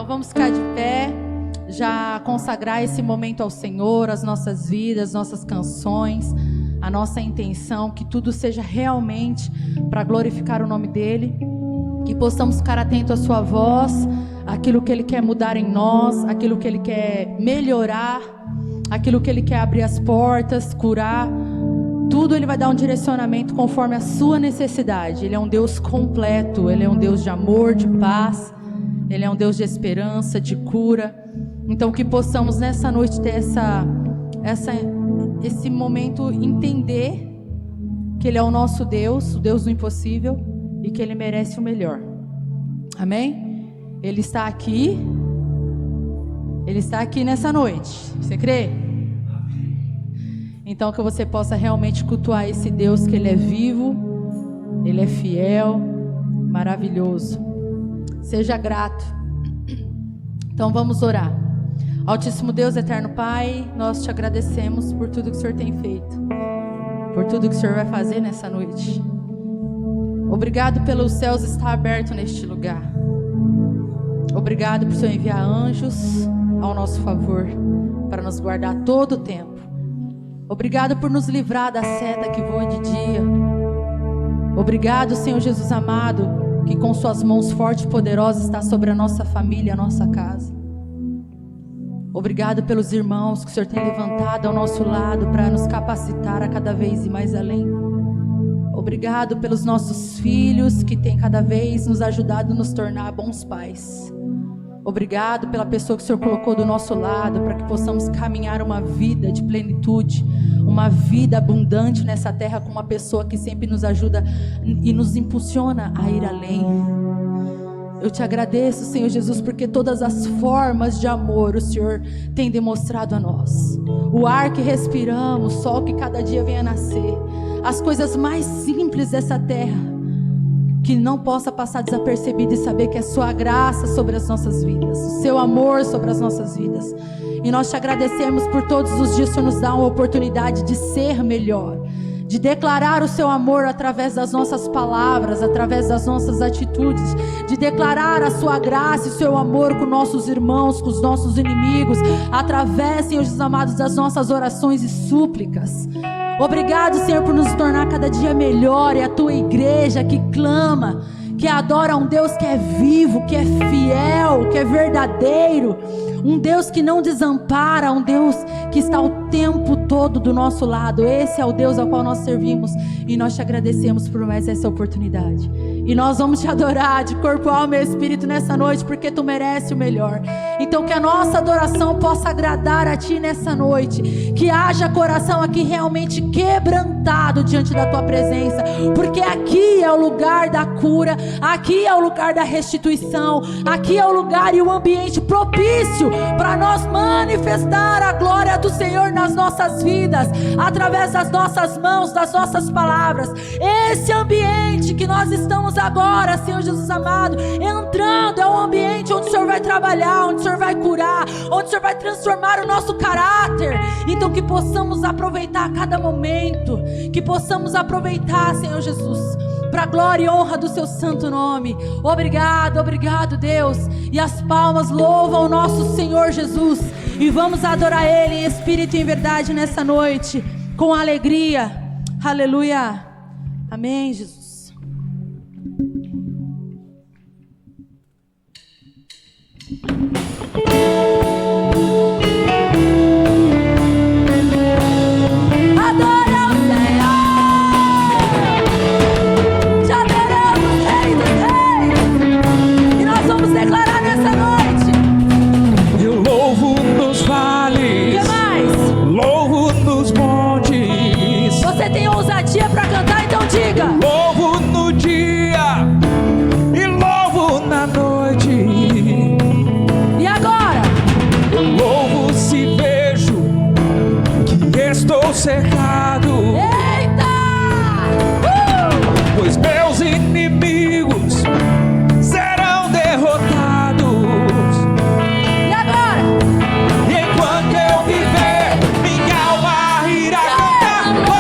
Então vamos ficar de pé, já consagrar esse momento ao Senhor, as nossas vidas, nossas canções, a nossa intenção, que tudo seja realmente para glorificar o nome dEle, que possamos ficar atentos à sua voz, aquilo que Ele quer mudar em nós, aquilo que Ele quer melhorar, aquilo que Ele quer abrir as portas, curar. Tudo Ele vai dar um direcionamento conforme a sua necessidade. Ele é um Deus completo, Ele é um Deus de amor, de paz, Ele é um Deus de esperança, de cura. Então que possamos nessa noite ter esse momento, entender que Ele é o nosso Deus, o Deus do impossível, e que Ele merece o melhor. Amém? Ele está aqui nessa noite. Você crê? Então que você possa realmente cultuar esse Deus, que Ele é vivo, Ele é fiel, maravilhoso. Seja grato. Então vamos orar. Altíssimo Deus, eterno Pai, nós te agradecemos por tudo que o Senhor tem feito, por tudo que o Senhor vai fazer nessa noite. Obrigado pelos céus estar aberto neste lugar. Obrigado por o Senhor enviar anjos ao nosso favor, para nos guardar todo o tempo. Obrigado por nos livrar da seta que voa de dia. Obrigado, Senhor Jesus amado, que com suas mãos fortes e poderosas está sobre a nossa família, a nossa casa. Obrigado pelos irmãos que o Senhor tem levantado ao nosso lado para nos capacitar a cada vez ir mais além. Obrigado pelos nossos filhos que têm cada vez nos ajudado a nos tornar bons pais. Obrigado pela pessoa que o Senhor colocou do nosso lado para que possamos caminhar uma vida de plenitude, uma vida abundante nessa terra, com uma pessoa que sempre nos ajuda e nos impulsiona a ir além. Eu te agradeço, Senhor Jesus, porque todas as formas de amor o Senhor tem demonstrado a nós. O ar que respiramos, o sol que cada dia vem a nascer, as coisas mais simples dessa terra, que não possa passar desapercebido e saber que é sua graça sobre as nossas vidas, o seu amor sobre as nossas vidas. E nós te agradecemos por todos os dias que o Senhor nos dá uma oportunidade de ser melhor, de declarar o seu amor através das nossas palavras, através das nossas atitudes, de declarar a sua graça e o seu amor com nossos irmãos, com os nossos inimigos, através, Senhor Jesus amados, das nossas orações e súplicas. Obrigado, Senhor, por nos tornar cada dia melhor, e a tua igreja que clama, que adora um Deus que é vivo, que é fiel, que é verdadeiro, um Deus que não desampara, um Deus que está o tempo todo do nosso lado. Esse é o Deus ao qual nós servimos, e nós te agradecemos por mais essa oportunidade. E nós vamos te adorar de corpo, alma e espírito nessa noite, porque tu mereces o melhor. Então que a nossa adoração possa agradar a ti nessa noite, que haja coração aqui realmente quebrantado diante da tua presença, porque aqui é o lugar da cura, aqui é o lugar da restituição, aqui é o lugar e o ambiente propício para nós manifestar a glória do Senhor nas nossas vidas, através das nossas mãos, das nossas palavras. Esse ambiente que nós estamos agora, Senhor Jesus amado, entrando, é um ambiente onde o Senhor vai trabalhar, onde o Senhor vai curar, onde o Senhor vai transformar o nosso caráter. Então que possamos aproveitar cada momento, que possamos aproveitar, Senhor Jesus, para a glória e honra do seu santo nome. Obrigado, obrigado, Deus. E as palmas louvam o nosso Senhor Jesus, e vamos adorar Ele em espírito e em verdade nessa noite, com alegria. Aleluia. Amém, Jesus. Pra cantar, então diga: louvo no dia e louvo na noite. E agora? Eu louvo se vejo que estou cercado. Eita! Pois meus inimigos serão derrotados. E agora? E enquanto eu viver, minha alma irá cantar.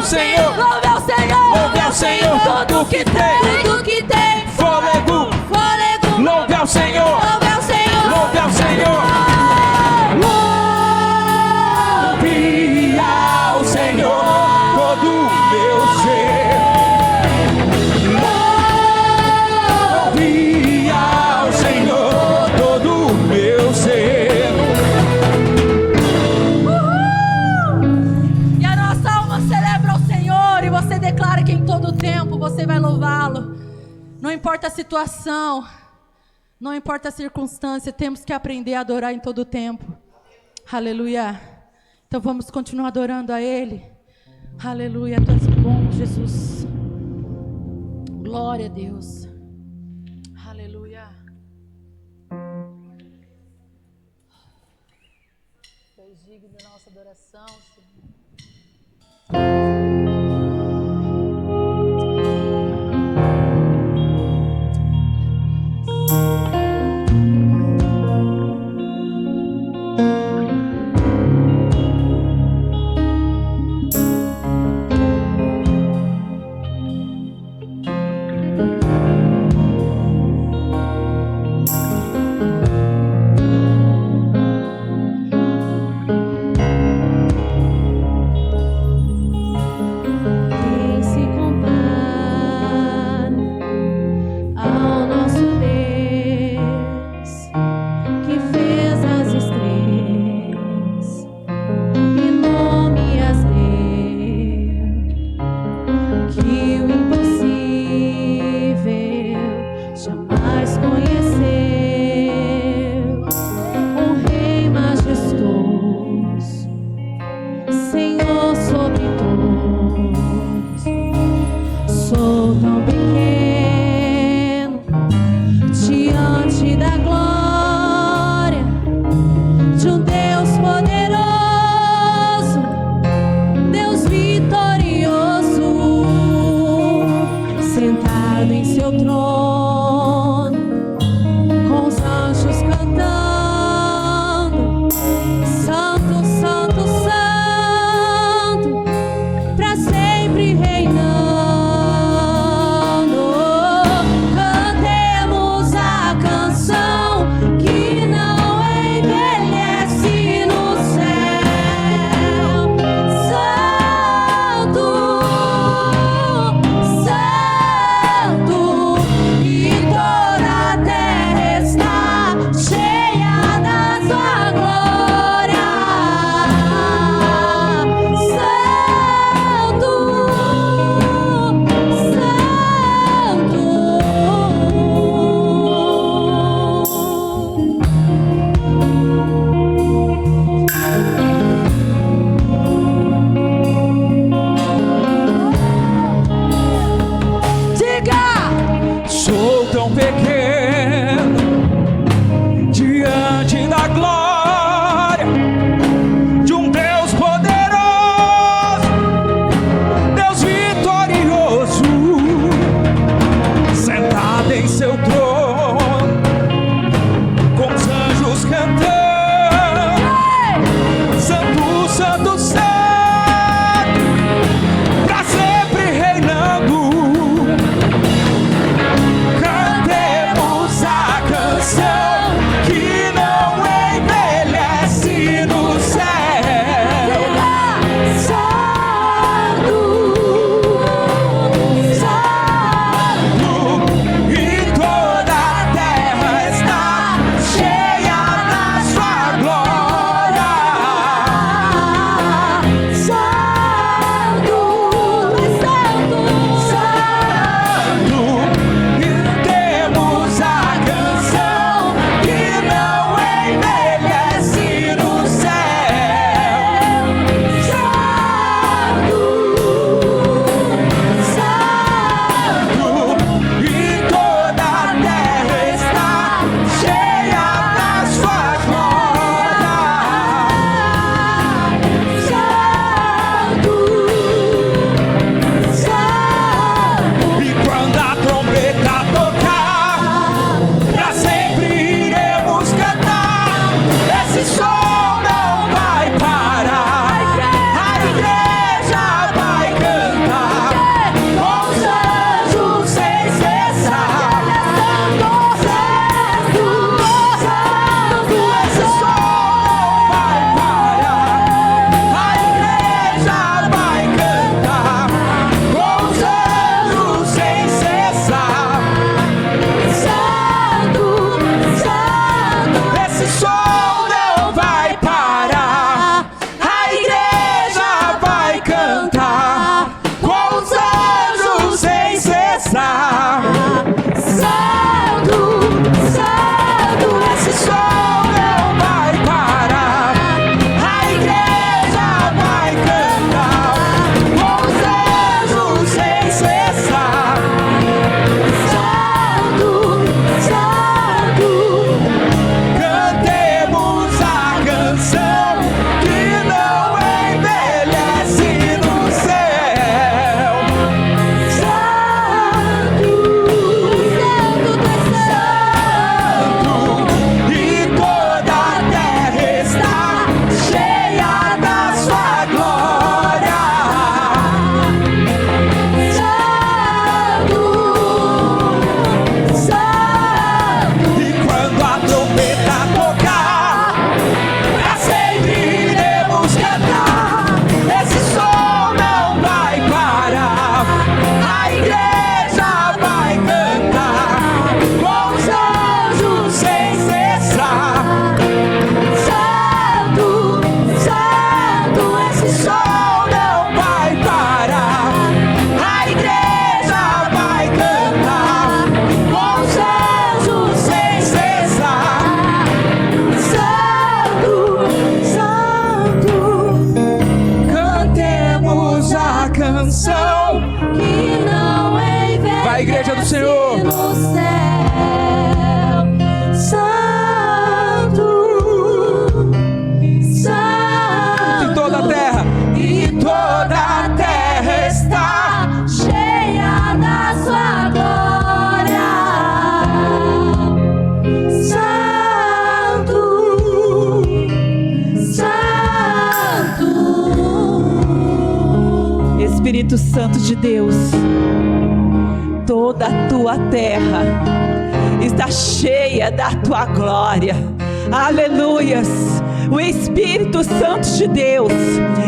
Senhor, louve ao Senhor, louve ao Senhor, tudo que tem, tudo que tem, fôlego, fôlego, louve ao Senhor, louve ao Senhor, louve ao Senhor, louve ao Senhor, todo o meu ser, louve ao Senhor, todo o meu ser. E a nossa alma celebra o Senhor, e você declara que em todo tempo você vai louvá-lo. Não importa a situação, não importa a circunstância, temos que aprender a adorar em todo tempo. Aleluia. Então vamos continuar adorando a Ele. Aleluia, Tu és bom, Jesus. Glória a Deus. Aleluia. Tu és digno da nossa adoração, Senhor. canção que não envelhece. Vai, igreja do Senhor. No céu, Santo, Santo. E toda a terra, E toda a terra está cheia da sua glória. Santo, Santo. Espírito Santo de Deus, toda a tua terra está cheia da tua glória. Aleluias. O Espírito Santo de Deus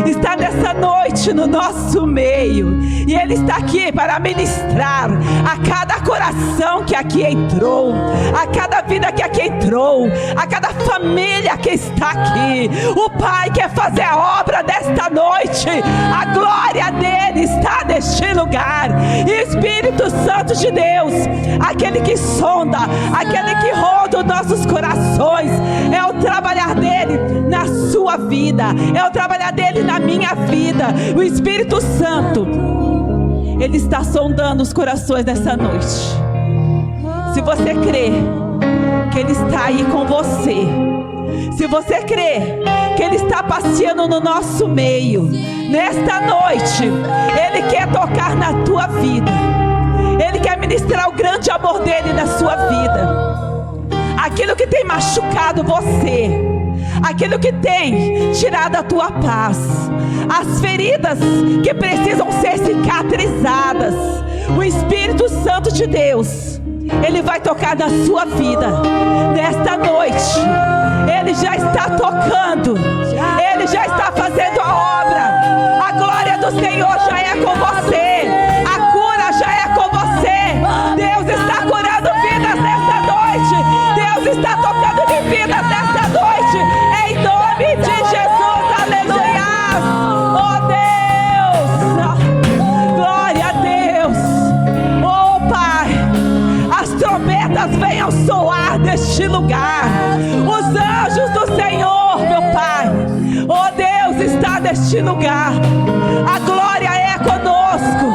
está nessa noite no nosso meio, e Ele está aqui para ministrar a cada coração que aqui entrou, a cada vida que aqui entrou, a cada família que está aqui. O Pai quer fazer a obra desta noite. A glória dele está neste lugar. Espírito Santo de Deus, aquele que sonda, aquele que ronda os nossos corações, é o trabalhar dele na sua vida, é o trabalhar dele na minha vida. O Espírito Santo, ele está sondando os corações nessa noite. Se você crê que ele está aí com você, se você crê que ele está passeando no nosso meio, nesta noite ele quer tocar na tua vida, ele quer ministrar o grande amor dele na sua vida. Aquilo que tem machucado você, aquilo que tem tirado a tua paz, as feridas que precisam ser cicatrizadas, o Espírito Santo de Deus, ele vai tocar na sua vida nesta noite. Ele já está tocando, ele já está fazendo a obra. A glória do Senhor já é com você, a cura já é com você. Deus está curando vidas nesta noite, Deus está tocando de vidas nesta noite, em nome de Jesus. Aleluia. Oh Deus, glória a Deus. Oh Pai, as trombetas venham soar neste lugar, os anjos do Senhor, meu Pai, oh Deus, está neste lugar. A glória é conosco,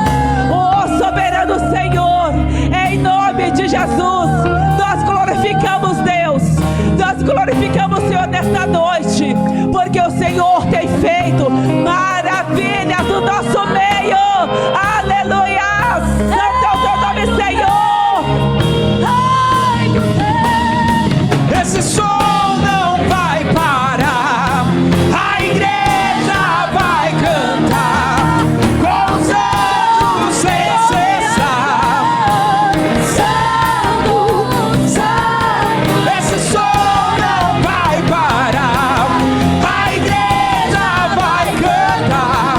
oh soberano Senhor, em nome de Jesus. Nós glorificamos Deus, nós glorificamos o Senhor nesta noite, porque o Senhor tem feito maravilhas no nosso meio. Aleluia. Santo é o teu nome, Senhor. esse som não vai parar. A igreja vai cantar com os anjos sem cessar. Santo, Santo. Esse som não vai parar. A igreja vai cantar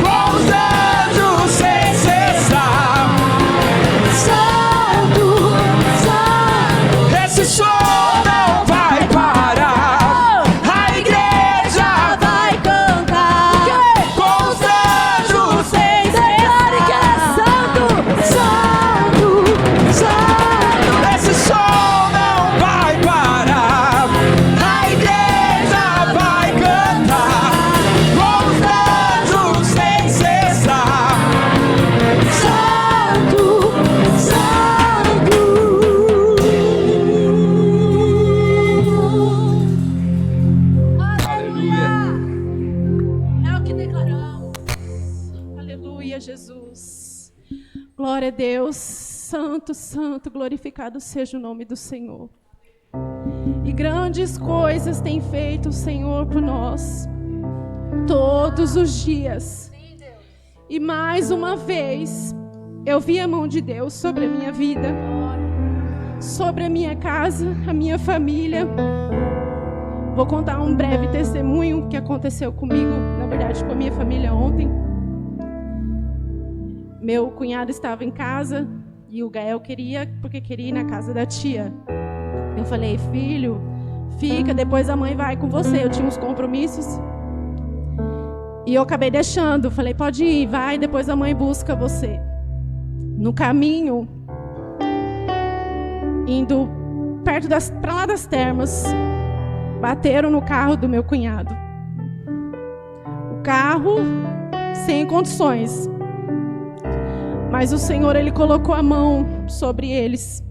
com os anjos sem cessar. Santo, Santo. Esse som não vai parar. A igreja Vai cantar com os anjos sem declare que é santo, santo, santo. Esse som não vai parar. A igreja vai cantar com os anjos sem cessar. Santo, santo. Aleluia. É o que declaramos. Aleluia, Jesus. Glória a Deus. Santo, santo, glorificado seja o nome do Senhor. E grandes coisas tem feito o Senhor por nós, todos os dias. E mais uma vez, eu vi a mão de Deus sobre a minha vida, sobre a minha casa, a minha família. Vou contar um breve testemunho que aconteceu comigo, na verdade com a minha família ontem. Meu cunhado estava em casa e o Gael queria ir na casa da tia. Eu falei, filho, fica, depois a mãe vai com você. Eu tinha uns compromissos e eu acabei deixando. Falei, pode ir, vai, depois a mãe busca você. No caminho, indo perto para lá das termas, bateram no carro do meu cunhado. O carro sem condições. Mas o Senhor, Ele colocou a mão sobre eles.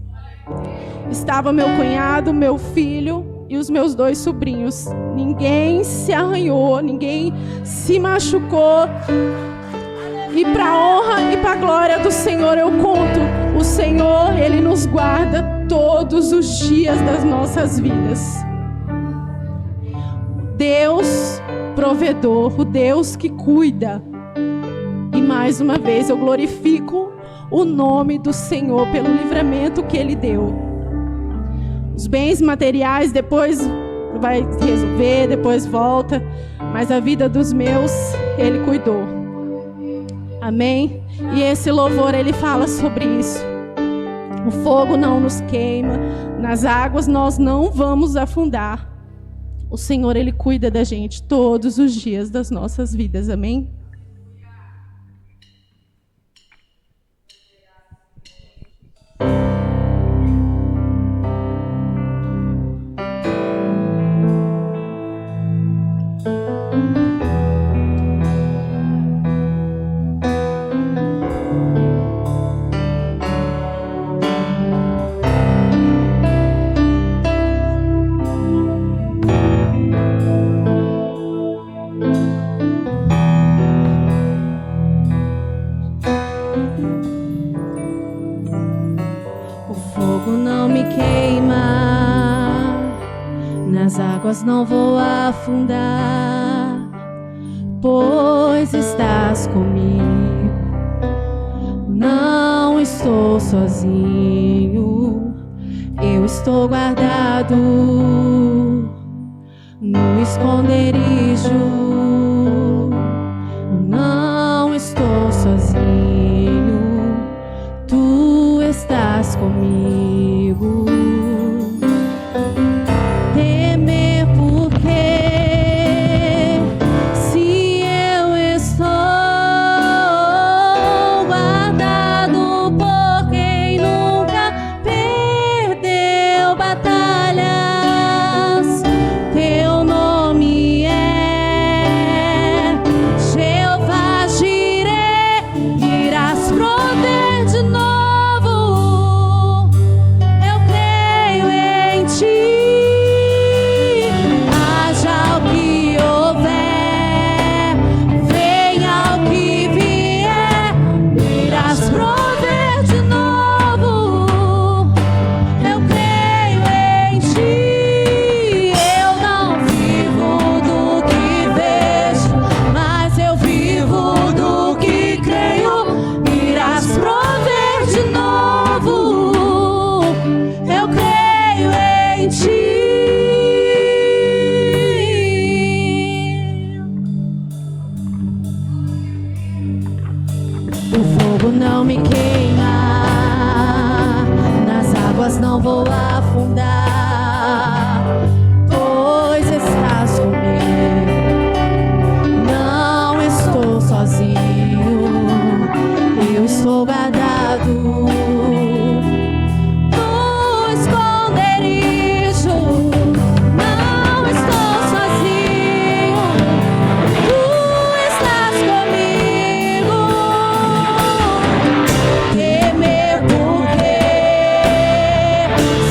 Estava meu cunhado, meu filho e os meus 2 sobrinhos. Ninguém se arranhou, ninguém se machucou. E para a honra e para a glória do Senhor eu conto, o Senhor, Ele nos guarda todos os dias das nossas vidas. Deus provedor, o Deus que cuida. E mais uma vez eu glorifico o nome do Senhor pelo livramento que Ele deu. Os bens materiais depois vai resolver, depois volta, mas a vida dos meus, Ele cuidou. Amém? E esse louvor, ele fala sobre isso. O fogo não nos queima, nas águas nós não vamos afundar. O Senhor, Ele cuida da gente todos os dias das nossas vidas. Amém? Não vou afundar, pois estás comigo. Não estou sozinho, eu estou guardado no esconderijo. Não estou sozinho, tu estás comigo. Temer porque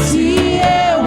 se eu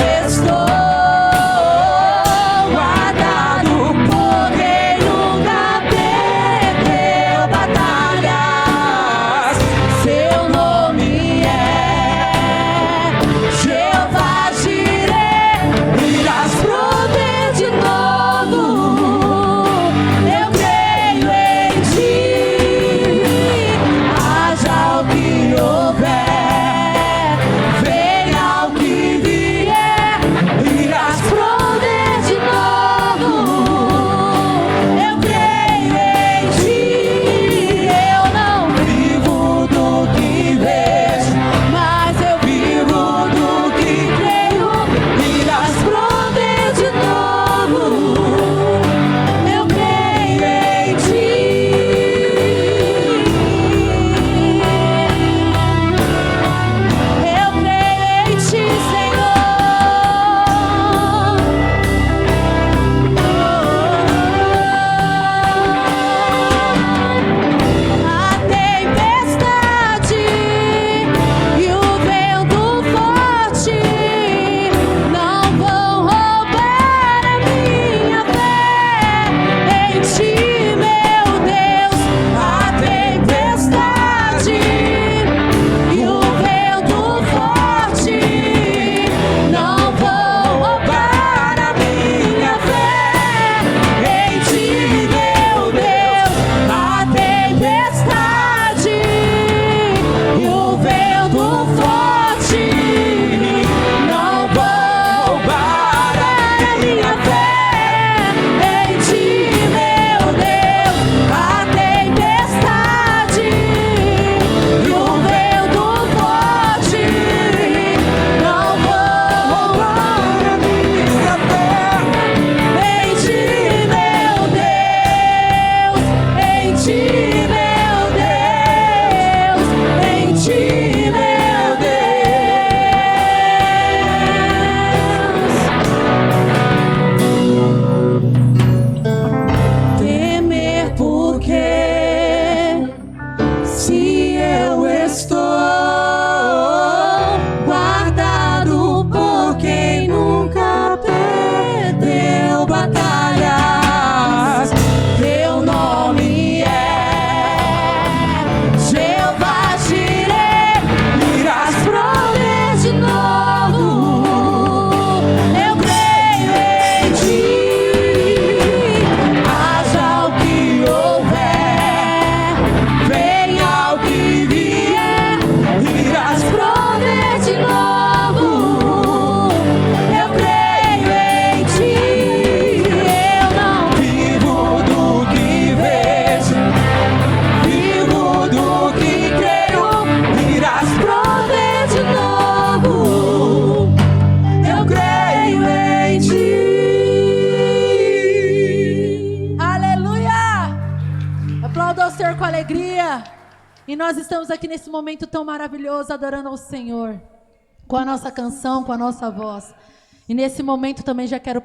E nós estamos aqui nesse momento tão maravilhoso, adorando ao Senhor, com a nossa canção, com a nossa voz. E nesse momento também já quero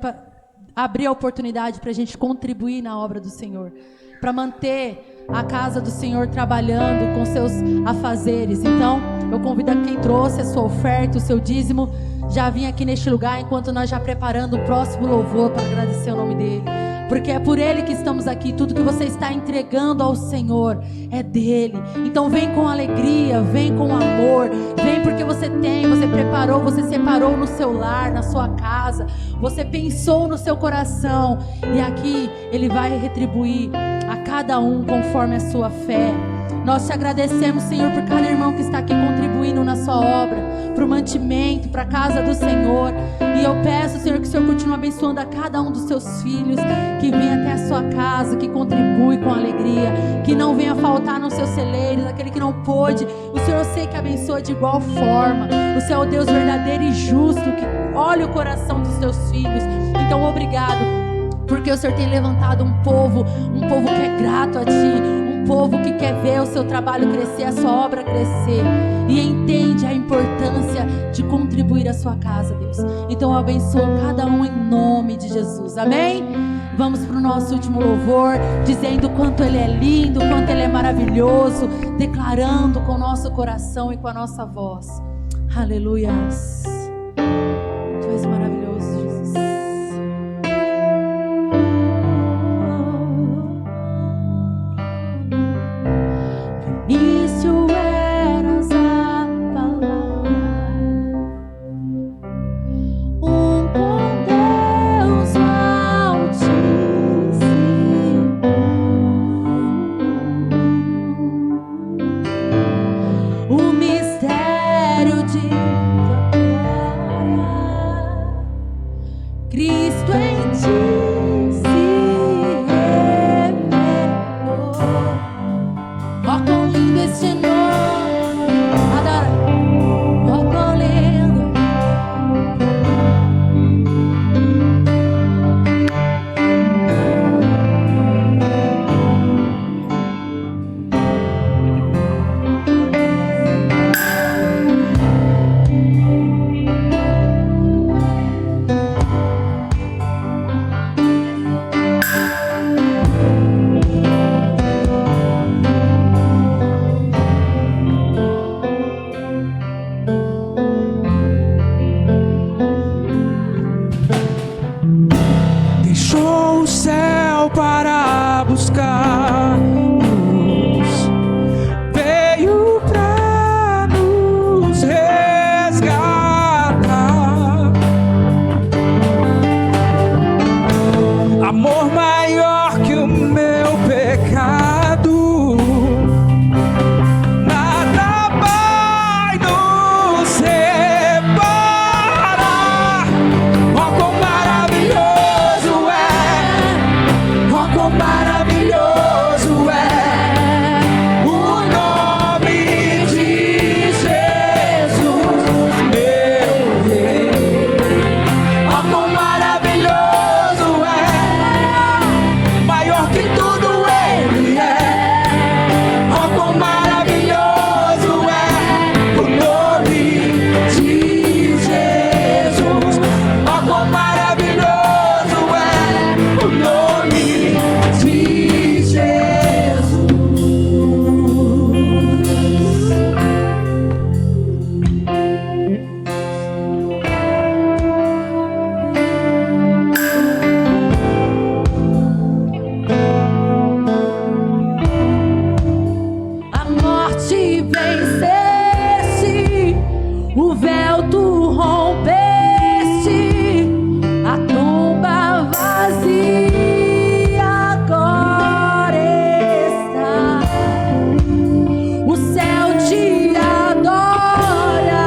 abrir a oportunidade para a gente contribuir na obra do Senhor, para manter a casa do Senhor trabalhando com seus afazeres. Então, eu convido a quem trouxe a sua oferta, o seu dízimo, já vim aqui neste lugar, enquanto nós já preparando o próximo louvor para agradecer o nome dEle. Porque é por Ele que estamos aqui. Tudo que você está entregando ao Senhor é dEle. Então vem com alegria, vem com amor, vem porque você tem, você preparou, você separou no seu lar, na sua casa, você pensou no seu coração, e aqui Ele vai retribuir a cada um conforme a sua fé. Nós te agradecemos, Senhor, por cada irmão que está aqui contribuindo na sua obra, para o mantimento, para a casa do Senhor. E eu peço, Senhor, que o Senhor continue abençoando a cada um dos seus filhos, que vem até a sua casa, que contribui com alegria, que não venha faltar nos seus celeiros, aquele que não pôde. O Senhor, eu sei que abençoa de igual forma. O Senhor é o Deus verdadeiro e justo, que olha o coração dos seus filhos. Então, obrigado, porque o Senhor tem levantado um povo que é grato a Ti, um povo que quer ver o seu trabalho crescer, a sua obra crescer, e entende a importância de contribuir à sua casa, Deus. Então eu abençoo cada um em nome de Jesus, amém? Vamos para o nosso último louvor, dizendo o quanto Ele é lindo, o quanto Ele é maravilhoso, declarando com o nosso coração e com a nossa voz. Aleluias. Tu és maravilhoso, Jesus. Início eras a palavra, com Deus Altíssimo, o mistério de tua glória, Cristo em ti se revelou. Ó, quão lindo este nome, adora. Ó, quão lindo. Deixou o céu para buscar-nos, veio pra nos resgatar. Amor maior que o meu pecado, nada vai nos separar. Ó, quão maravilhoso é, ó, quão maravilhoso é o nome de Jesus, meu Rei. Ó, quão maravilhoso é, maior que tudo Ele é. Ó, quão maravilhoso é o nome de Jesus. Ó, quão maravilhoso é o nome de Jesus. A morte venceste, o véu tu rompeste, a tumba vazia agora está. O céu te adora,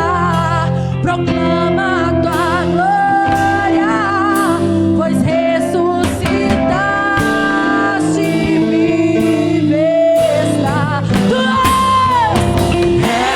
proclama a tua glória, pois ressuscitaste, vives lá. Tu és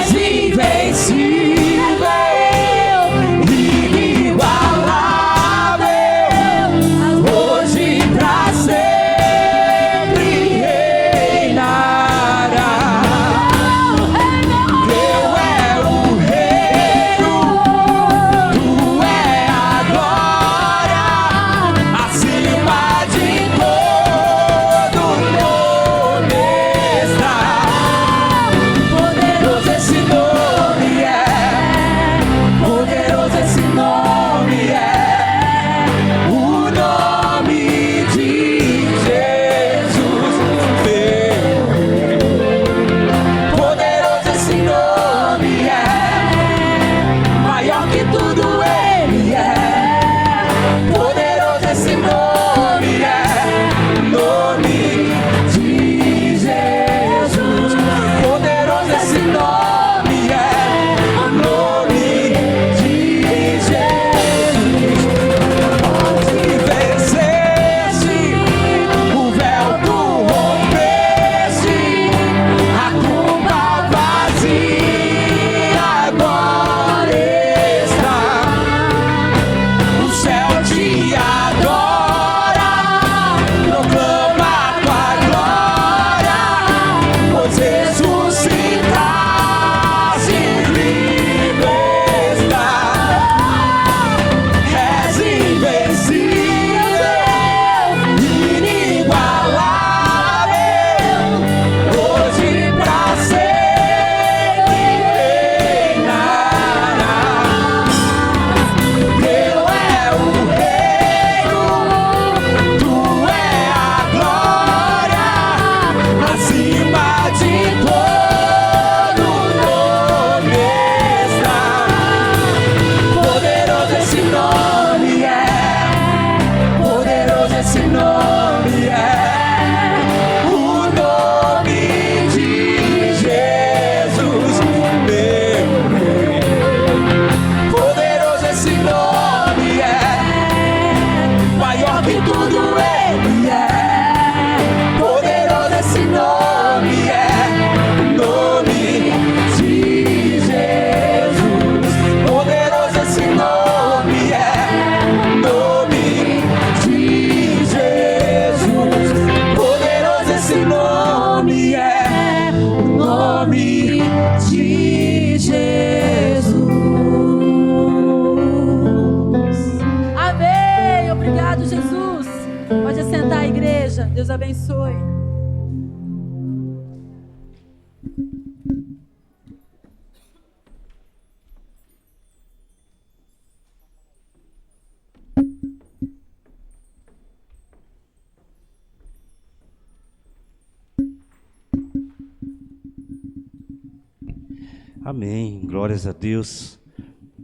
Amém, glórias a Deus.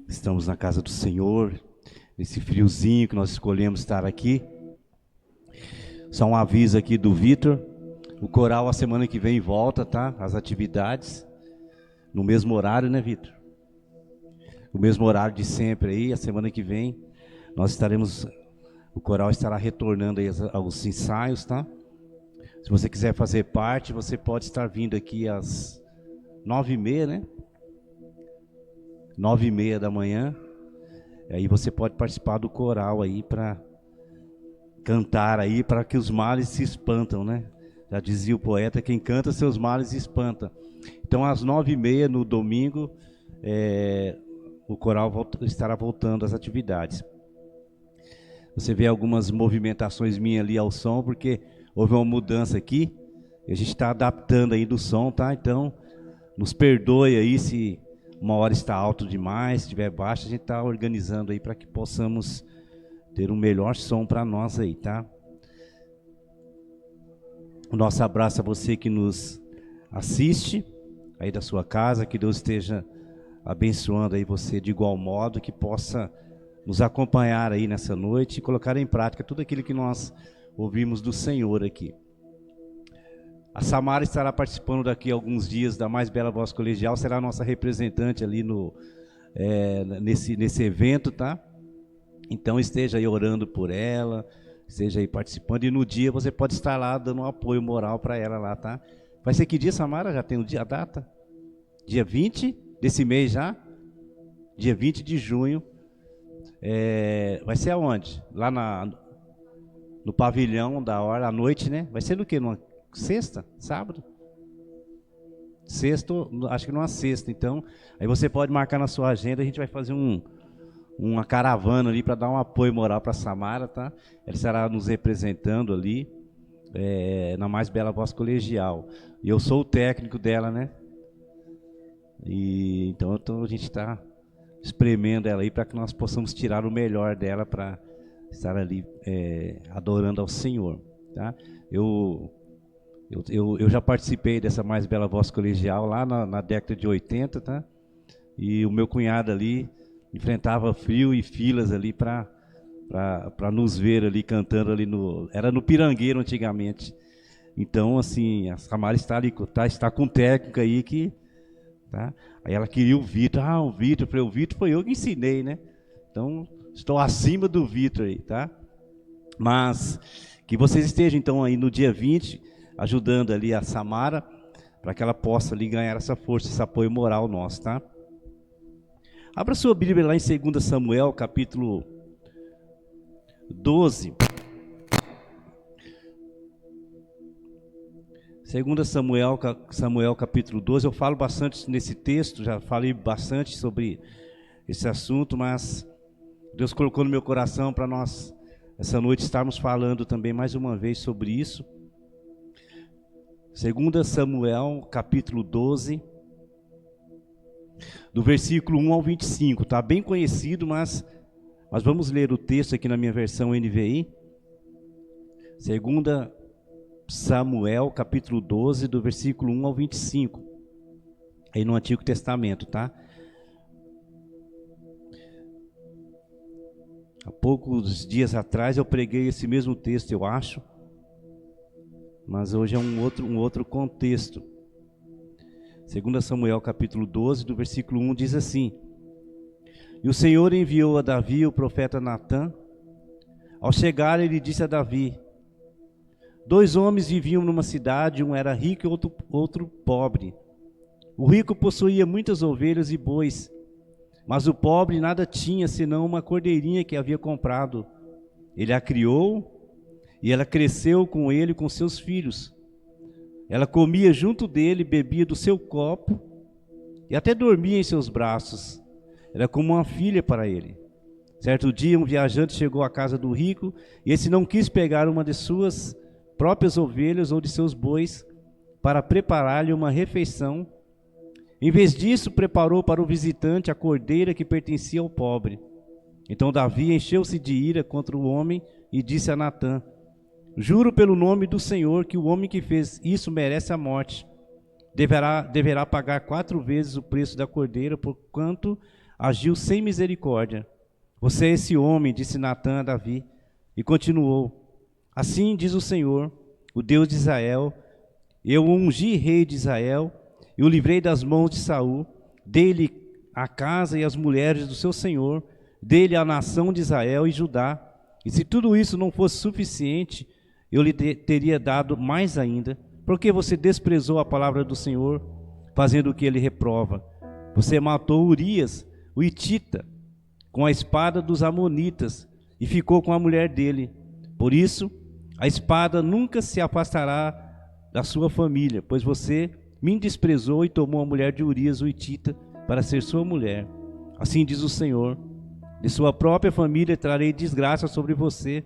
Estamos na casa do Senhor, nesse friozinho que nós escolhemos estar aqui. Só um aviso aqui do Vitor, o coral a semana que vem volta, tá? As atividades, no mesmo horário, né, Vitor? O mesmo horário de sempre aí, a semana que vem nós estaremos, o coral estará retornando aí aos ensaios, tá? Se você quiser fazer parte, você pode estar vindo aqui às 9h30, né? 9h30 da manhã, aí você pode participar do coral aí para cantar aí, para que os males se espantam, né? Já dizia o poeta, quem canta seus males se espanta. Então às 9h30 no domingo, o coral estará voltando às atividades. Você vê algumas movimentações minhas ali ao som, porque houve uma mudança aqui, e a gente está adaptando aí do som, tá? Então, nos perdoe aí se uma hora está alto demais, se estiver baixo, a gente está organizando aí para que possamos ter um melhor som para nós aí, tá? O nosso abraço a você que nos assiste aí da sua casa, que Deus esteja abençoando aí você de igual modo, que possa nos acompanhar aí nessa noite e colocar em prática tudo aquilo que nós ouvimos do Senhor aqui. A Samara estará participando daqui a alguns dias da Mais Bela Voz Colegial, será a nossa representante ali nesse evento, tá? Então esteja aí orando por ela, esteja aí participando, e no dia você pode estar lá dando um apoio moral para ela lá, tá? Vai ser que dia, Samara? Já tem o dia, a data? Dia 20 desse mês já? Dia 20 de junho. Vai ser aonde? Lá no pavilhão da hora, à noite, né? Vai ser no quê? Numa sexta? Sábado? Sexta, acho que numa sexta. Então, aí você pode marcar na sua agenda, a gente vai fazer uma caravana ali para dar um apoio moral para a Samara, tá? Ela estará nos representando ali na Mais Bela Voz Colegial. E eu sou o técnico dela, né? E então a gente está espremendo ela aí para que nós possamos tirar o melhor dela para estar ali adorando ao Senhor, tá? Eu já participei dessa Mais Bela Voz Colegial lá na década de 80, tá? E o meu cunhado ali enfrentava frio e filas ali para nos ver ali cantando ali era no Pirangueiro antigamente. Então, assim, a Samara está com um técnico aí que, tá? Aí ela queria o Vitor. O Vitor, eu falei, o Vitor foi eu que ensinei, né? Então, estou acima do Vitor aí, tá? Mas que vocês estejam então aí no dia 20, ajudando ali a Samara, para que ela possa ali ganhar essa força, esse apoio moral nosso, tá? Abra sua Bíblia lá em 2 Samuel, capítulo 12. 2 Samuel capítulo 12, eu falo bastante nesse texto, já falei bastante sobre esse assunto, mas Deus colocou no meu coração para nós, essa noite, estarmos falando também mais uma vez sobre isso. 2 Samuel capítulo 12, do versículo 1 ao 25, está bem conhecido, mas vamos ler o texto aqui na minha versão NVI. 2 Samuel capítulo 12, do versículo 1 ao 25, aí no Antigo Testamento, tá? Há poucos dias atrás eu preguei esse mesmo texto, eu acho, mas hoje é um outro contexto. 2 Samuel capítulo 12, do versículo 1, diz assim: E o Senhor enviou a Davi o profeta Natã. Ao chegar, ele disse a Davi: 2 homens viviam numa cidade, um era rico e outro pobre. O rico possuía muitas ovelhas e bois, mas o pobre nada tinha senão uma cordeirinha que havia comprado. Ele a criou e ela cresceu com ele e com seus filhos. Ela comia junto dele, bebia do seu copo e até dormia em seus braços. Era como uma filha para ele. Certo dia, um viajante chegou à casa do rico e esse não quis pegar uma de suas próprias ovelhas ou de seus bois para preparar-lhe uma refeição. Em vez disso, preparou para o visitante a cordeira que pertencia ao pobre. Então Davi encheu-se de ira contra o homem e disse a Natã: Juro pelo nome do Senhor que o homem que fez isso merece a morte. deverá pagar 4 vezes o preço da cordeira, porquanto agiu sem misericórdia. Você é esse homem, disse Natã a Davi, e continuou: assim diz o Senhor, o Deus de Israel, eu o ungi rei de Israel, e o livrei das mãos de Saul, dei-lhe a casa e as mulheres do seu senhor, dei-lhe a nação de Israel e Judá, e se tudo isso não fosse suficiente, eu lhe teria dado mais ainda, porque você desprezou a palavra do Senhor, fazendo o que ele reprova. Você matou Urias, o hitita, com a espada dos amonitas, e ficou com a mulher dele. Por isso, a espada nunca se afastará da sua família, pois você me desprezou e tomou a mulher de Urias, o hitita, para ser sua mulher. Assim diz o Senhor: de sua própria família trarei desgraça sobre você,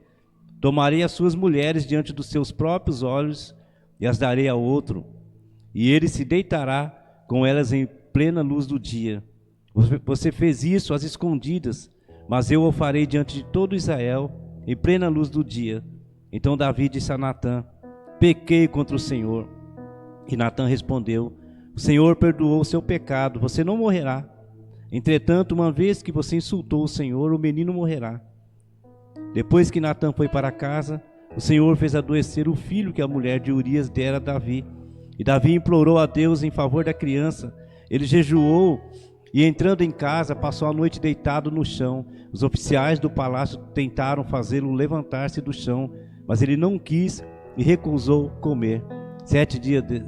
tomarei as suas mulheres diante dos seus próprios olhos e as darei a outro, e ele se deitará com elas em plena luz do dia. Você fez isso às escondidas, mas eu o farei diante de todo Israel, em plena luz do dia. Então Davi disse a Natã: pequei contra o Senhor. E Natã respondeu: o Senhor perdoou o seu pecado, você não morrerá. Entretanto, uma vez que você insultou o Senhor, o menino morrerá. Depois que Natã foi para casa, o Senhor fez adoecer o filho que a mulher de Urias dera a Davi. E Davi implorou a Deus em favor da criança. Ele jejuou e, entrando em casa, passou a noite deitado no chão. Os oficiais do palácio tentaram fazê-lo levantar-se do chão, mas ele não quis e recusou comer. 7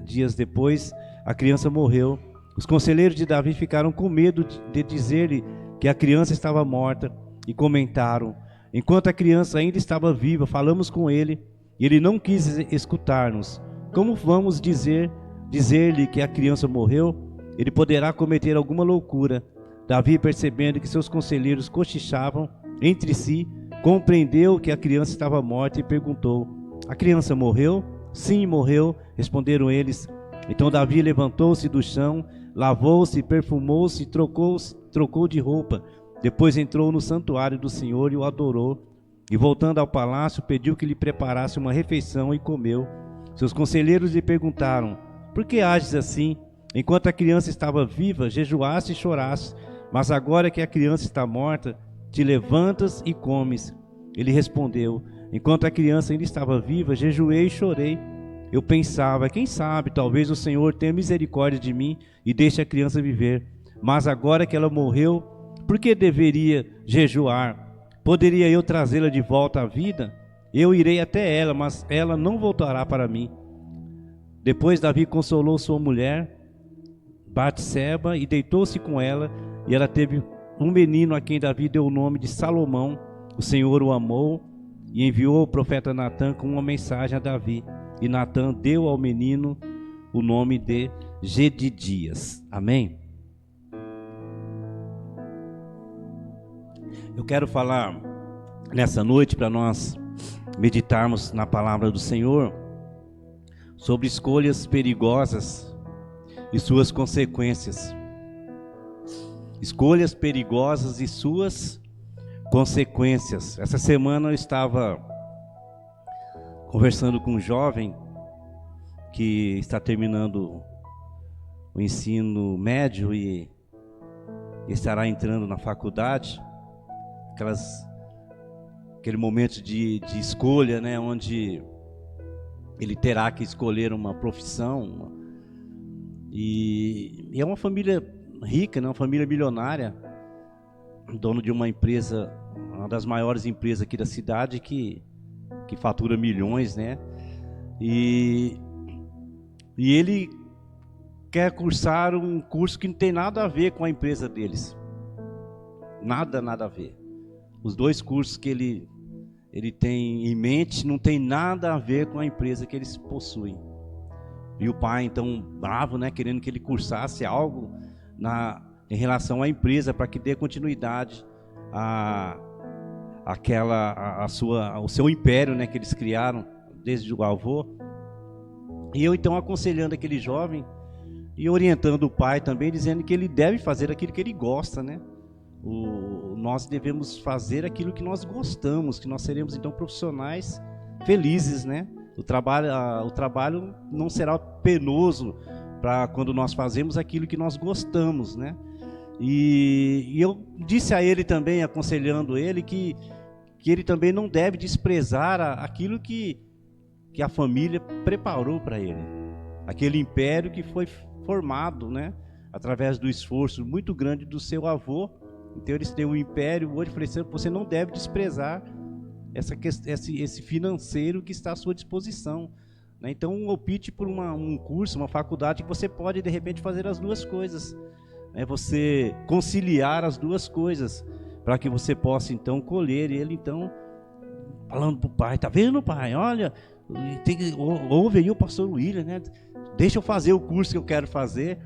dias depois, a criança morreu. Os conselheiros de Davi ficaram com medo de dizer-lhe que a criança estava morta e comentaram: enquanto a criança ainda estava viva, falamos com ele e ele não quis escutar-nos. Como vamos dizer-lhe que a criança morreu? Ele poderá cometer alguma loucura. Davi, percebendo que seus conselheiros cochichavam entre si, compreendeu que a criança estava morta e perguntou: a criança morreu? Sim, morreu, responderam eles. Então Davi levantou-se do chão, lavou-se, perfumou-se e trocou de roupa. Depois entrou no santuário do Senhor e o adorou. E voltando ao palácio, pediu que lhe preparasse uma refeição e comeu. Seus conselheiros lhe perguntaram: por que ages assim? Enquanto a criança estava viva, jejuaste e choraste, mas agora que a criança está morta, te levantas e comes. Ele respondeu: enquanto a criança ainda estava viva, jejuei e chorei. Eu pensava: quem sabe, talvez o Senhor tenha misericórdia de mim e deixe a criança viver. Mas agora que ela morreu, por que deveria jejuar? Poderia eu trazê-la de volta à vida? Eu irei até ela, mas ela não voltará para mim. Depois Davi consolou sua mulher, Batseba, e deitou-se com ela, e ela teve um menino a quem Davi deu o nome de Salomão. O Senhor o amou e enviou o profeta Natã com uma mensagem a Davi. E Natã deu ao menino o nome de Gedidias. Amém? Eu quero falar nessa noite, para nós meditarmos na palavra do Senhor, sobre escolhas perigosas e suas consequências. Escolhas perigosas e suas consequências. Essa semana eu estava conversando com um jovem que está terminando o ensino médio e estará entrando na faculdade. Aquele momento de escolha, né, onde ele terá que escolher uma profissão. E é uma família rica, né, uma família milionária, dono de uma empresa, uma das maiores empresas aqui da cidade, que fatura milhões, né? E ele quer cursar um curso que não tem nada a ver com a empresa deles. Nada a ver. Os 2 cursos que ele tem em mente não tem nada a ver com a empresa que eles possuem. E o pai, então, bravo, né, querendo que ele cursasse algo em relação à empresa, para que dê continuidade ao seu império, né, que eles criaram desde o avô. E eu, então, aconselhando aquele jovem e orientando o pai também, dizendo que ele deve fazer aquilo que ele gosta, né? Nós devemos fazer aquilo que nós gostamos, que nós seremos então profissionais felizes, né? O trabalho não será penoso para quando nós fazemos aquilo que nós gostamos, né? E eu disse a ele também, aconselhando ele, que ele também não deve desprezar aquilo que a família preparou para ele. Aquele império que foi formado, né? Através do esforço muito grande do seu avô. Então eles têm um império hoje. Falei, você não deve desprezar esse financeiro que está à sua disposição, né? Então opte por um curso, uma faculdade que você pode de repente fazer as duas coisas, né? Você conciliar as duas coisas, para que você possa então colher. E ele então falando para o pai, tá vendo, pai? Olha, ouve aí o pastor William, né? Deixa eu fazer o curso que eu quero fazer.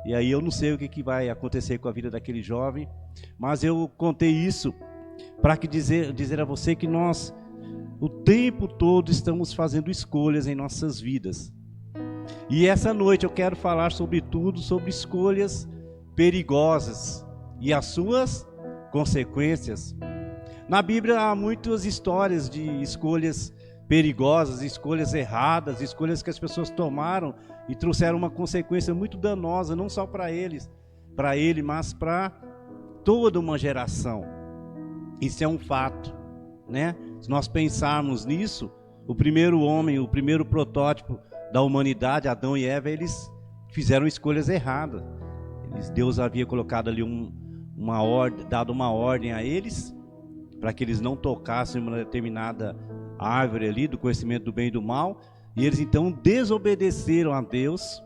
E aí eu não sei o que vai acontecer com a vida daquele jovem, mas eu contei isso para dizer a você que nós o tempo todo estamos fazendo escolhas em nossas vidas. E essa noite eu quero falar sobretudo sobre escolhas perigosas e as suas consequências. Na Bíblia há muitas histórias de escolhas perigosas, escolhas erradas, escolhas que as pessoas tomaram e trouxeram uma consequência muito danosa, não só para ele, mas para toda uma geração. Isso é um fato, né? Se nós pensarmos nisso, o primeiro homem, o primeiro protótipo da humanidade, Adão e Eva, eles fizeram escolhas erradas. Deus havia colocado ali dado uma ordem a eles, para que eles não tocassem uma determinada árvore ali, do conhecimento do bem e do mal, e eles então desobedeceram a Deus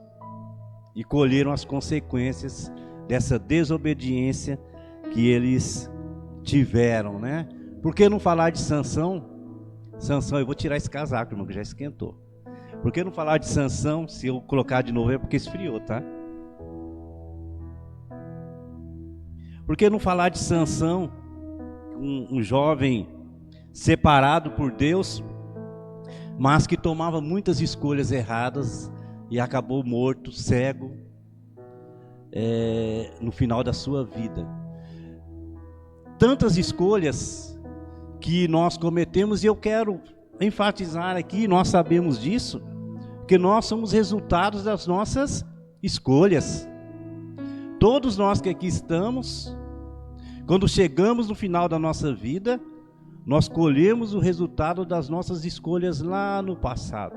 e colheram as consequências dessa desobediência que eles tiveram, né? Por que não falar de Sansão? Sansão, eu vou tirar esse casaco, irmão, que já esquentou. Por que não falar de Sansão? Se eu colocar de novo é porque esfriou, tá? Por que não falar de Sansão, um jovem separado por Deus, mas que tomava muitas escolhas erradas e acabou morto, cego, no final da sua vida. Tantas escolhas que nós cometemos, e eu quero enfatizar aqui, nós sabemos disso, que nós somos resultados das nossas escolhas. Todos nós que aqui estamos, quando chegamos no final da nossa vida, nós colhemos o resultado das nossas escolhas lá no passado.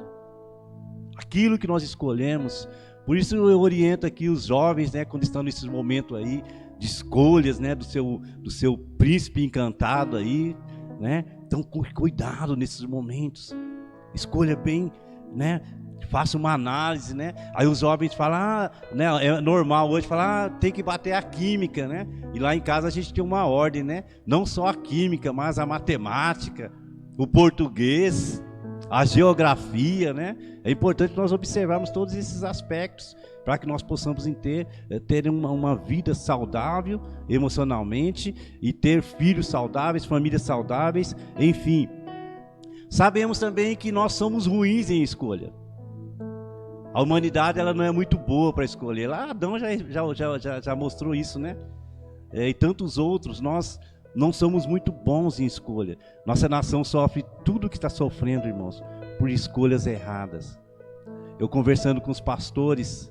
Aquilo que nós escolhemos. Por isso eu oriento aqui os jovens, né, quando estão nesse momento aí de escolhas, né, do seu príncipe encantado aí, né? Então cuidado nesses momentos. Escolha bem, né? Faça uma análise, né? Aí os jovens falam, né? É normal hoje falar, tem que bater a química, né? E lá em casa a gente tem uma ordem, né? Não só a química, mas a matemática, o português, a geografia, né? É importante nós observarmos todos esses aspectos para que nós possamos ter uma vida saudável emocionalmente e ter filhos saudáveis, famílias saudáveis, enfim. Sabemos também que nós somos ruins em escolha. A humanidade ela não é muito boa para escolher. Lá Adão já mostrou isso, né? E tantos outros, nós não somos muito bons em escolha. Nossa nação sofre tudo o que está sofrendo, irmãos, por escolhas erradas. Eu conversando com os pastores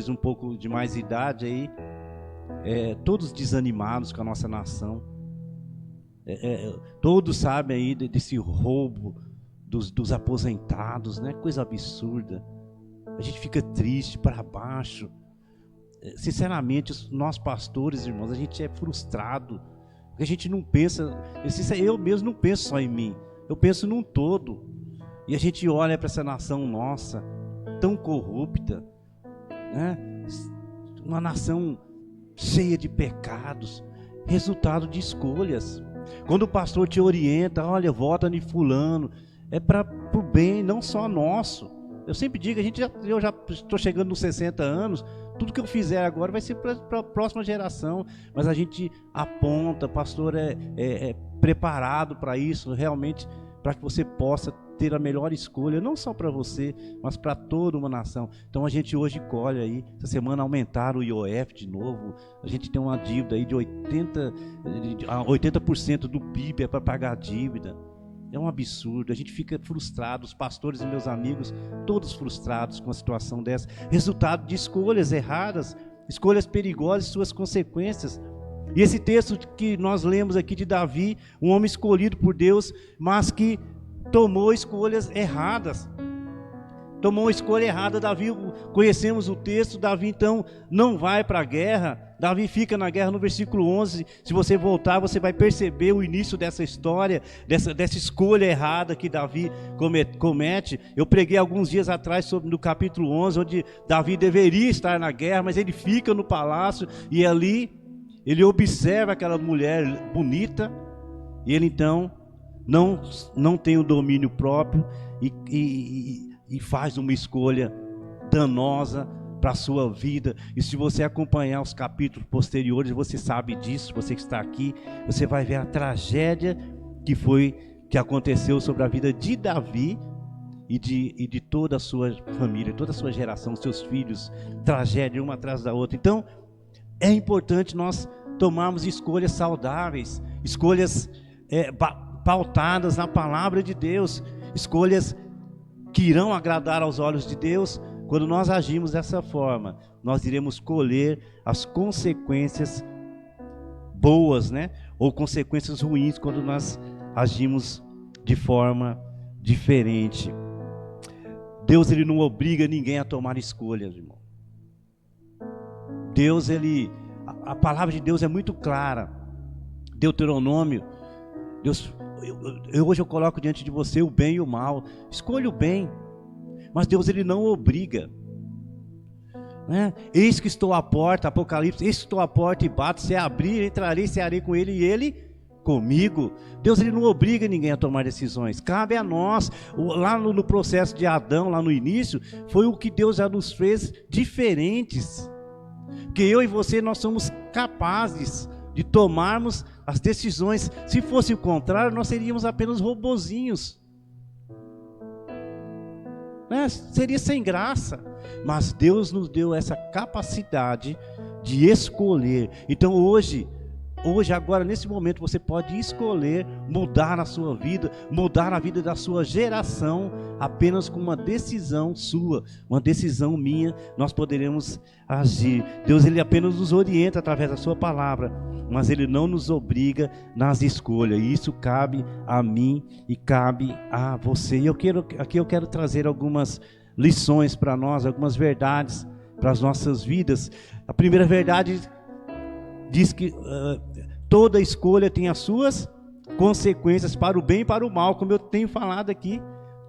um pouco de mais idade aí, todos desanimados com a nossa nação. Todos sabem aí desse roubo dos aposentados, né? Coisa absurda. A gente fica triste, para baixo. Sinceramente, nós pastores, irmãos, a gente é frustrado. Porque a gente não pensa, eu mesmo não penso só em mim, eu penso num todo. E a gente olha para essa nação nossa, tão corrupta, né? Uma nação cheia de pecados, resultado de escolhas. Quando o pastor te orienta, olha, vota em fulano, é para o bem, não só nosso. Eu sempre digo, eu já estou chegando nos 60 anos, tudo que eu fizer agora vai ser para a próxima geração, mas a gente aponta, pastor é preparado para isso, realmente, para que você possa ter a melhor escolha, não só para você, mas para toda uma nação. Então a gente hoje colhe aí, essa semana aumentaram o IOF de novo, a gente tem uma dívida aí de 80% do PIB é para pagar a dívida. É um absurdo, a gente fica frustrado, os pastores e meus amigos, todos frustrados com a situação dessa. Resultado de escolhas erradas, escolhas perigosas e suas consequências. E esse texto que nós lemos aqui de Davi, um homem escolhido por Deus, mas que tomou escolhas erradas. Tomou uma escolha errada. Davi, conhecemos o texto, Davi então não vai para a guerra. Davi fica na guerra no versículo 11. Se você voltar, você vai perceber o início dessa história, dessa escolha errada que Davi comete. Eu preguei alguns dias atrás no capítulo 11, onde Davi deveria estar na guerra, mas ele fica no palácio e ali ele observa aquela mulher bonita e ele então não tem o domínio próprio e faz uma escolha danosa para a sua vida. E se você acompanhar os capítulos posteriores, você sabe disso, você que está aqui, você vai ver a tragédia que aconteceu sobre a vida de Davi e de toda a sua família, toda a sua geração, seus filhos, tragédia uma atrás da outra. Então, é importante nós tomarmos escolhas saudáveis, escolhas pautadas na palavra de Deus, escolhas que irão agradar aos olhos de Deus. Quando nós agimos dessa forma, nós iremos colher as consequências boas, né? Ou consequências ruins quando nós agimos de forma diferente. Deus, ele não obriga ninguém a tomar escolhas, irmão. Deus, a palavra de Deus é muito clara. Deuteronômio, Deus, hoje eu coloco diante de você o bem e o mal. Escolha o bem. Mas Deus, ele não obriga, né? Eis que estou à porta, Apocalipse, eis que estou à porta e bato, se abrir, entrarei, cearei com ele e ele comigo. Deus, ele não obriga ninguém a tomar decisões, cabe a nós. Lá no processo de Adão, lá no início, foi o que Deus já nos fez diferentes, porque eu e você, nós somos capazes de tomarmos as decisões. Se fosse o contrário, nós seríamos apenas robozinhos, seria sem graça. Mas Deus nos deu essa capacidade de escolher. Então hoje, agora, nesse momento, você pode escolher mudar a sua vida, mudar a vida da sua geração, apenas com uma decisão sua, uma decisão minha, nós poderemos agir. Deus, ele apenas nos orienta através da sua palavra, mas ele não nos obriga nas escolhas, e isso cabe a mim e cabe a você. E aqui eu quero trazer algumas lições para nós, algumas verdades para as nossas vidas. A primeira verdade diz que toda escolha tem as suas consequências para o bem e para o mal, como eu tenho falado aqui.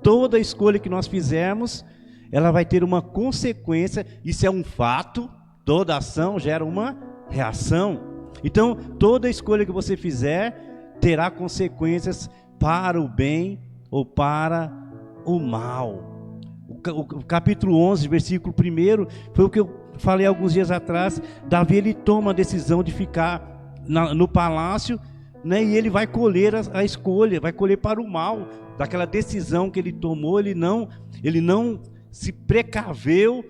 Toda escolha que nós fizermos, ela vai ter uma consequência. Isso é um fato. Toda ação gera uma reação. Então, toda escolha que você fizer terá consequências para o bem ou para o mal. O capítulo 11, versículo 1, foi o que eu falei alguns dias atrás. Davi, ele toma a decisão de ficar no palácio, né? E ele vai colher a escolha, vai colher para o mal. Daquela decisão que ele tomou, ele não se precaveu,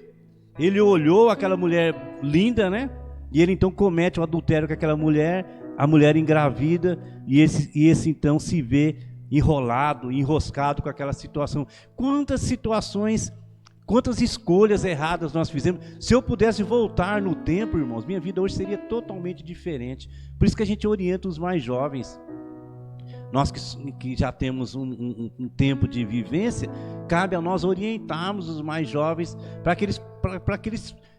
ele olhou aquela mulher linda, né? E ele então comete o adultério com aquela mulher, a mulher engravida, e esse então se vê enroscado com aquela situação. Quantas situações, quantas escolhas erradas nós fizemos. Se eu pudesse voltar no tempo, irmãos, minha vida hoje seria totalmente diferente. Por isso que a gente orienta os mais jovens. Nós que já temos um tempo de vivência, cabe a nós orientarmos os mais jovens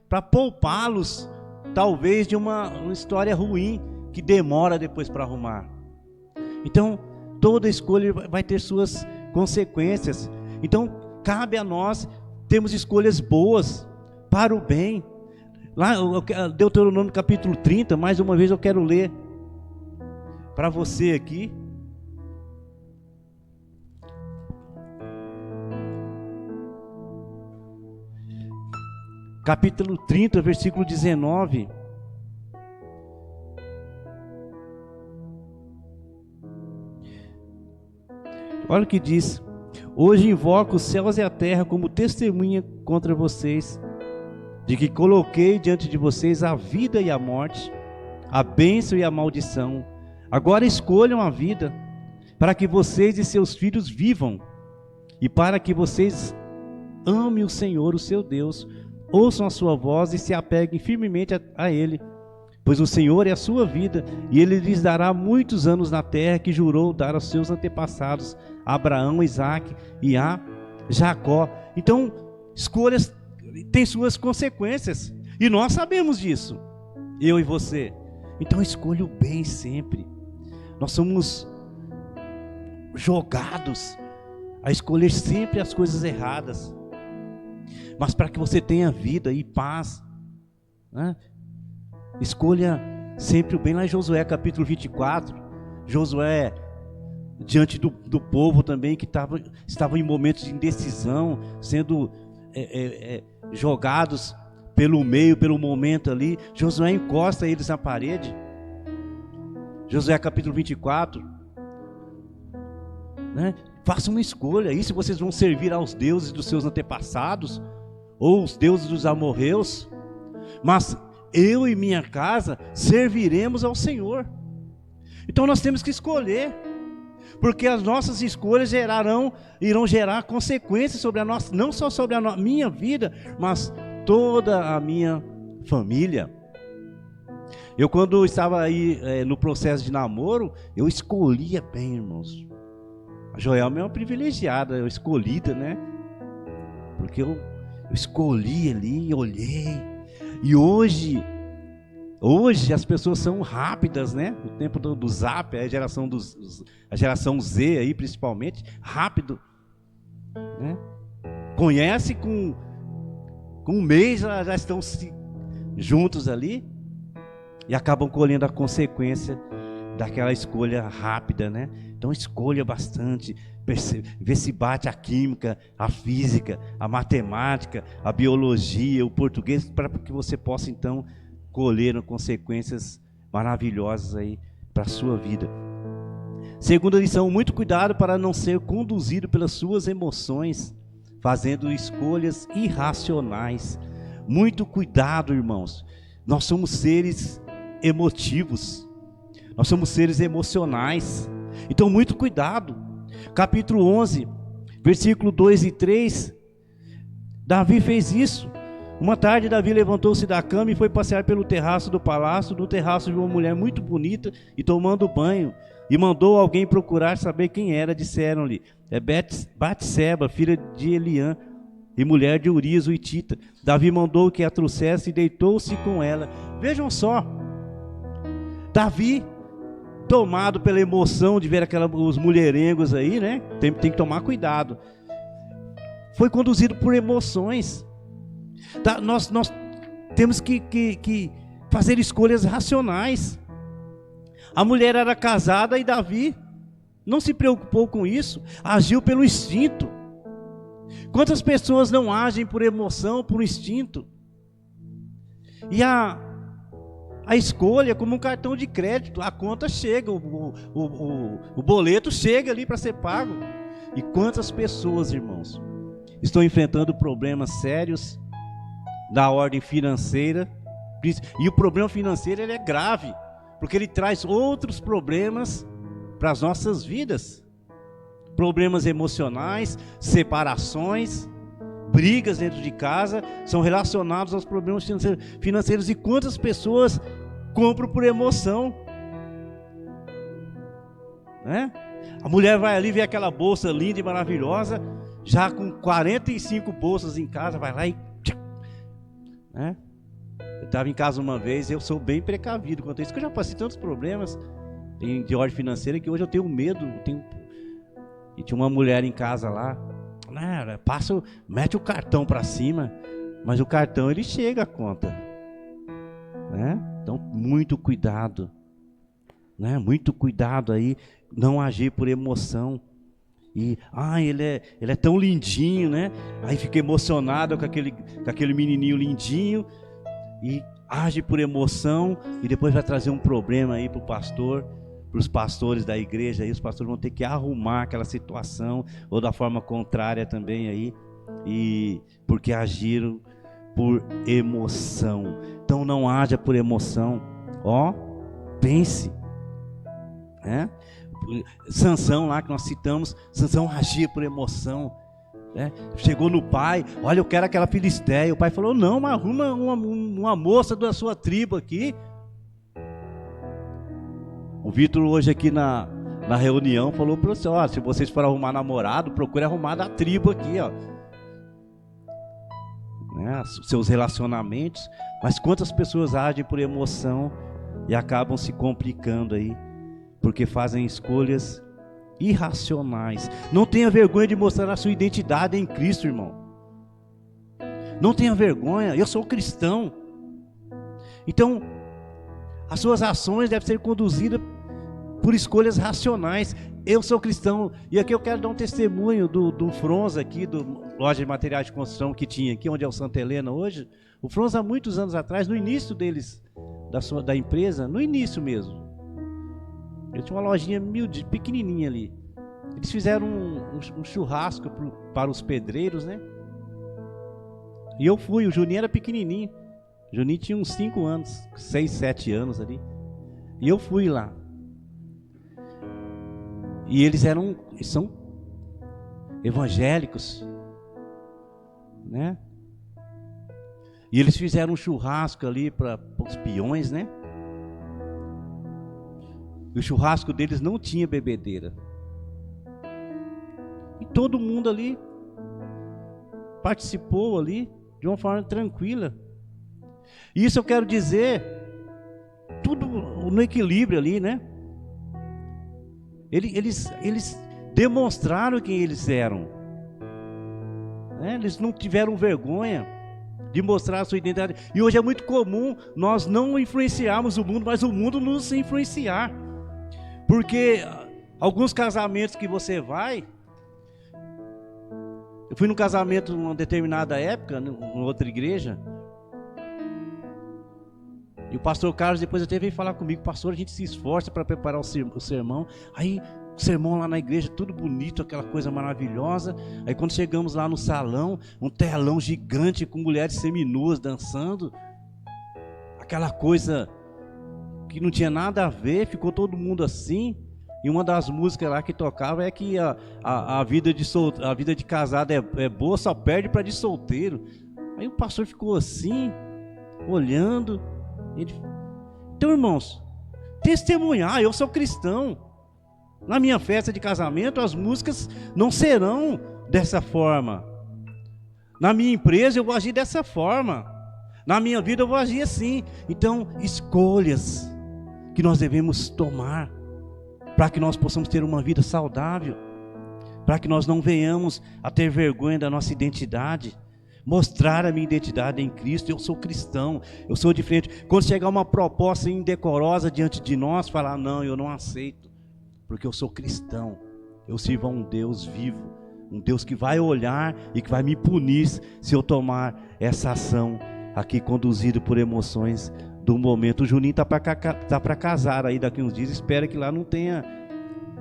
para poupá-los, talvez, de uma história ruim que demora depois para arrumar. Então, toda escolha vai ter suas consequências. Então, cabe a nós termos escolhas boas para o bem. Lá, Deuteronômio capítulo 30, mais uma vez eu quero ler para você aqui. Capítulo 30, versículo 19. Olha o que diz: hoje invoco os céus e a terra como testemunha contra vocês, de que coloquei diante de vocês a vida e a morte, a bênção e a maldição. Agora escolham a vida, para que vocês e seus filhos vivam, e para que vocês amem o Senhor, o seu Deus, ouçam a sua voz e se apeguem firmemente a Ele, pois o Senhor é a sua vida, e Ele lhes dará muitos anos na terra que jurou dar aos seus antepassados, a Abraão, Isaque e a Jacó. Então, escolhas têm suas consequências, e nós sabemos disso, eu e você. Então escolha o bem sempre. Nós somos jogados a escolher sempre as coisas erradas, mas para que você tenha vida e paz, né? Escolha sempre o bem. Lá em Josué capítulo 24, Josué diante do povo também, que estavam em momentos de indecisão, sendo jogados pelo meio, pelo momento ali, Josué encosta eles na parede. Josué capítulo 24, né? Faça uma escolha aí, se vocês vão servir aos deuses dos seus antepassados, ou os deuses dos amorreus, mas eu e minha casa serviremos ao Senhor. Então nós temos que escolher, porque as nossas escolhas irão gerar consequências sobre a nossa, não só sobre a minha vida, mas toda a minha família. Eu, quando estava aí no processo de namoro, eu escolhia bem, irmãos. A Joelma é uma privilegiada, escolhida, né? Porque eu escolhi ali, olhei. E hoje as pessoas são rápidas, né? No tempo do Zap, a geração Z aí principalmente, rápido, né? Conhece com um mês, já estão juntos ali e acabam colhendo a consequência daquela escolha rápida, né? Então escolha bastante, vê se bate a química, a física, a matemática, a biologia, o português, para que você possa então colher consequências maravilhosas aí para a sua vida. Segunda lição: muito cuidado para não ser conduzido pelas suas emoções, fazendo escolhas irracionais. Muito cuidado, irmãos. Nós somos seres emotivos, nós somos seres emocionais, então muito cuidado. Capítulo 11, versículo 2 e 3, Davi fez isso. Uma tarde Davi levantou-se da cama e foi passear pelo terraço do palácio. No terraço viu uma mulher muito bonita e tomando banho, e mandou alguém procurar saber quem era. Disseram-lhe: é Batseba, filha de Eliã, e mulher de Urias o hitita. Davi mandou que a trouxesse e deitou-se com ela. Vejam só, Davi, tomado pela emoção de ver os mulherengos aí, né? Tem que tomar cuidado. Foi conduzido por emoções. Nós temos que fazer escolhas racionais. A mulher era casada e Davi não se preocupou com isso, agiu pelo instinto. Quantas pessoas não agem por emoção, por instinto? E a escolha, como um cartão de crédito, a conta chega, o boleto chega ali para ser pago. E quantas pessoas, irmãos, estão enfrentando problemas sérios da ordem financeira? E o problema financeiro, ele é grave, porque ele traz outros problemas para as nossas vidas. Problemas emocionais, separações, brigas dentro de casa, são relacionados aos problemas financeiros. E quantas pessoas compram por emoção, né? A mulher vai ali, vê aquela bolsa linda e maravilhosa, já com 45 bolsas em casa, vai lá e... né? Eu estava em casa uma vez, eu sou bem precavido quanto a isso, que eu já passei tantos problemas de ordem financeira que hoje eu tenho medo. E tinha uma mulher em casa lá, né? Mete o cartão para cima, mas o cartão ele chega a conta, né? Então muito cuidado, né? Muito cuidado aí, não agir por emoção. E ele é tão lindinho, né? Aí fica emocionado com aquele menininho lindinho e age por emoção, e depois vai trazer um problema aí para o pastor, para os pastores da igreja. Aí os pastores vão ter que arrumar aquela situação, ou da forma contrária também aí, e porque agiram por emoção. Então não haja por emoção, pense, né? Sansão lá que nós citamos, Sansão agia por emoção, né? Chegou no pai, olha, eu quero aquela filisteia. O pai falou, não, mas arruma uma moça da sua tribo aqui. O Vitor hoje aqui na reunião falou para você, ó, se vocês forem arrumar namorado, procure arrumar da tribo aqui, ó, né? Seus relacionamentos. Mas quantas pessoas agem por emoção e acabam se complicando aí, porque fazem escolhas irracionais. Não tenha vergonha de mostrar a sua identidade em Cristo, irmão. Não tenha vergonha, eu sou cristão. Então, as suas ações devem ser conduzidas por escolhas racionais. Eu sou cristão, e aqui eu quero dar um testemunho do Fronza aqui, do loja de materiais de construção que tinha aqui, onde é o Santa Helena hoje. O Fronza, há muitos anos atrás, no início deles, da empresa, no início mesmo, ele tinha uma lojinha humilde, pequenininha ali. Eles fizeram um churrasco para os pedreiros, né? E eu fui, o Juninho era pequenininho. O Juninho tinha uns 5 anos, 6, 7 anos ali. E eu fui lá. E eles são evangélicos, né? E eles fizeram um churrasco ali para os peões, né? E o churrasco deles não tinha bebedeira. E todo mundo ali participou ali de uma forma tranquila. E isso eu quero dizer, tudo no equilíbrio ali, né? Eles demonstraram quem eles eram, né? Eles não tiveram vergonha de mostrar a sua identidade. E hoje é muito comum nós não influenciarmos o mundo, mas o mundo nos influenciar. Porque alguns casamentos que você vai... Eu fui num casamento numa determinada época, em outra igreja. E o pastor Carlos depois até veio falar comigo, pastor, a gente se esforça para preparar o sermão. Aí o sermão lá na igreja, tudo bonito, aquela coisa maravilhosa. Aí quando chegamos lá no salão, um telão gigante com mulheres seminuas dançando. Aquela coisa que não tinha nada a ver, ficou todo mundo assim. E uma das músicas lá que tocava é que a vida de casado é boa, só perde para de solteiro. Aí o pastor ficou assim, olhando. Então, irmãos, testemunhar, eu sou cristão. Na minha festa de casamento, as músicas não serão dessa forma. Na minha empresa, eu vou agir dessa forma. Na minha vida, eu vou agir assim. Então, escolhas que nós devemos tomar para que nós possamos ter uma vida saudável, para que nós não venhamos a ter vergonha da nossa identidade, mostrar a minha identidade em Cristo. Eu sou cristão, eu sou diferente. Quando chegar uma proposta indecorosa diante de nós, falar, não, eu não aceito, porque eu sou cristão, eu sirvo a um Deus vivo, um Deus que vai olhar e que vai me punir se eu tomar essa ação aqui, conduzido por emoções do momento. O Juninho tá para casar aí daqui uns dias, espera que lá não tenha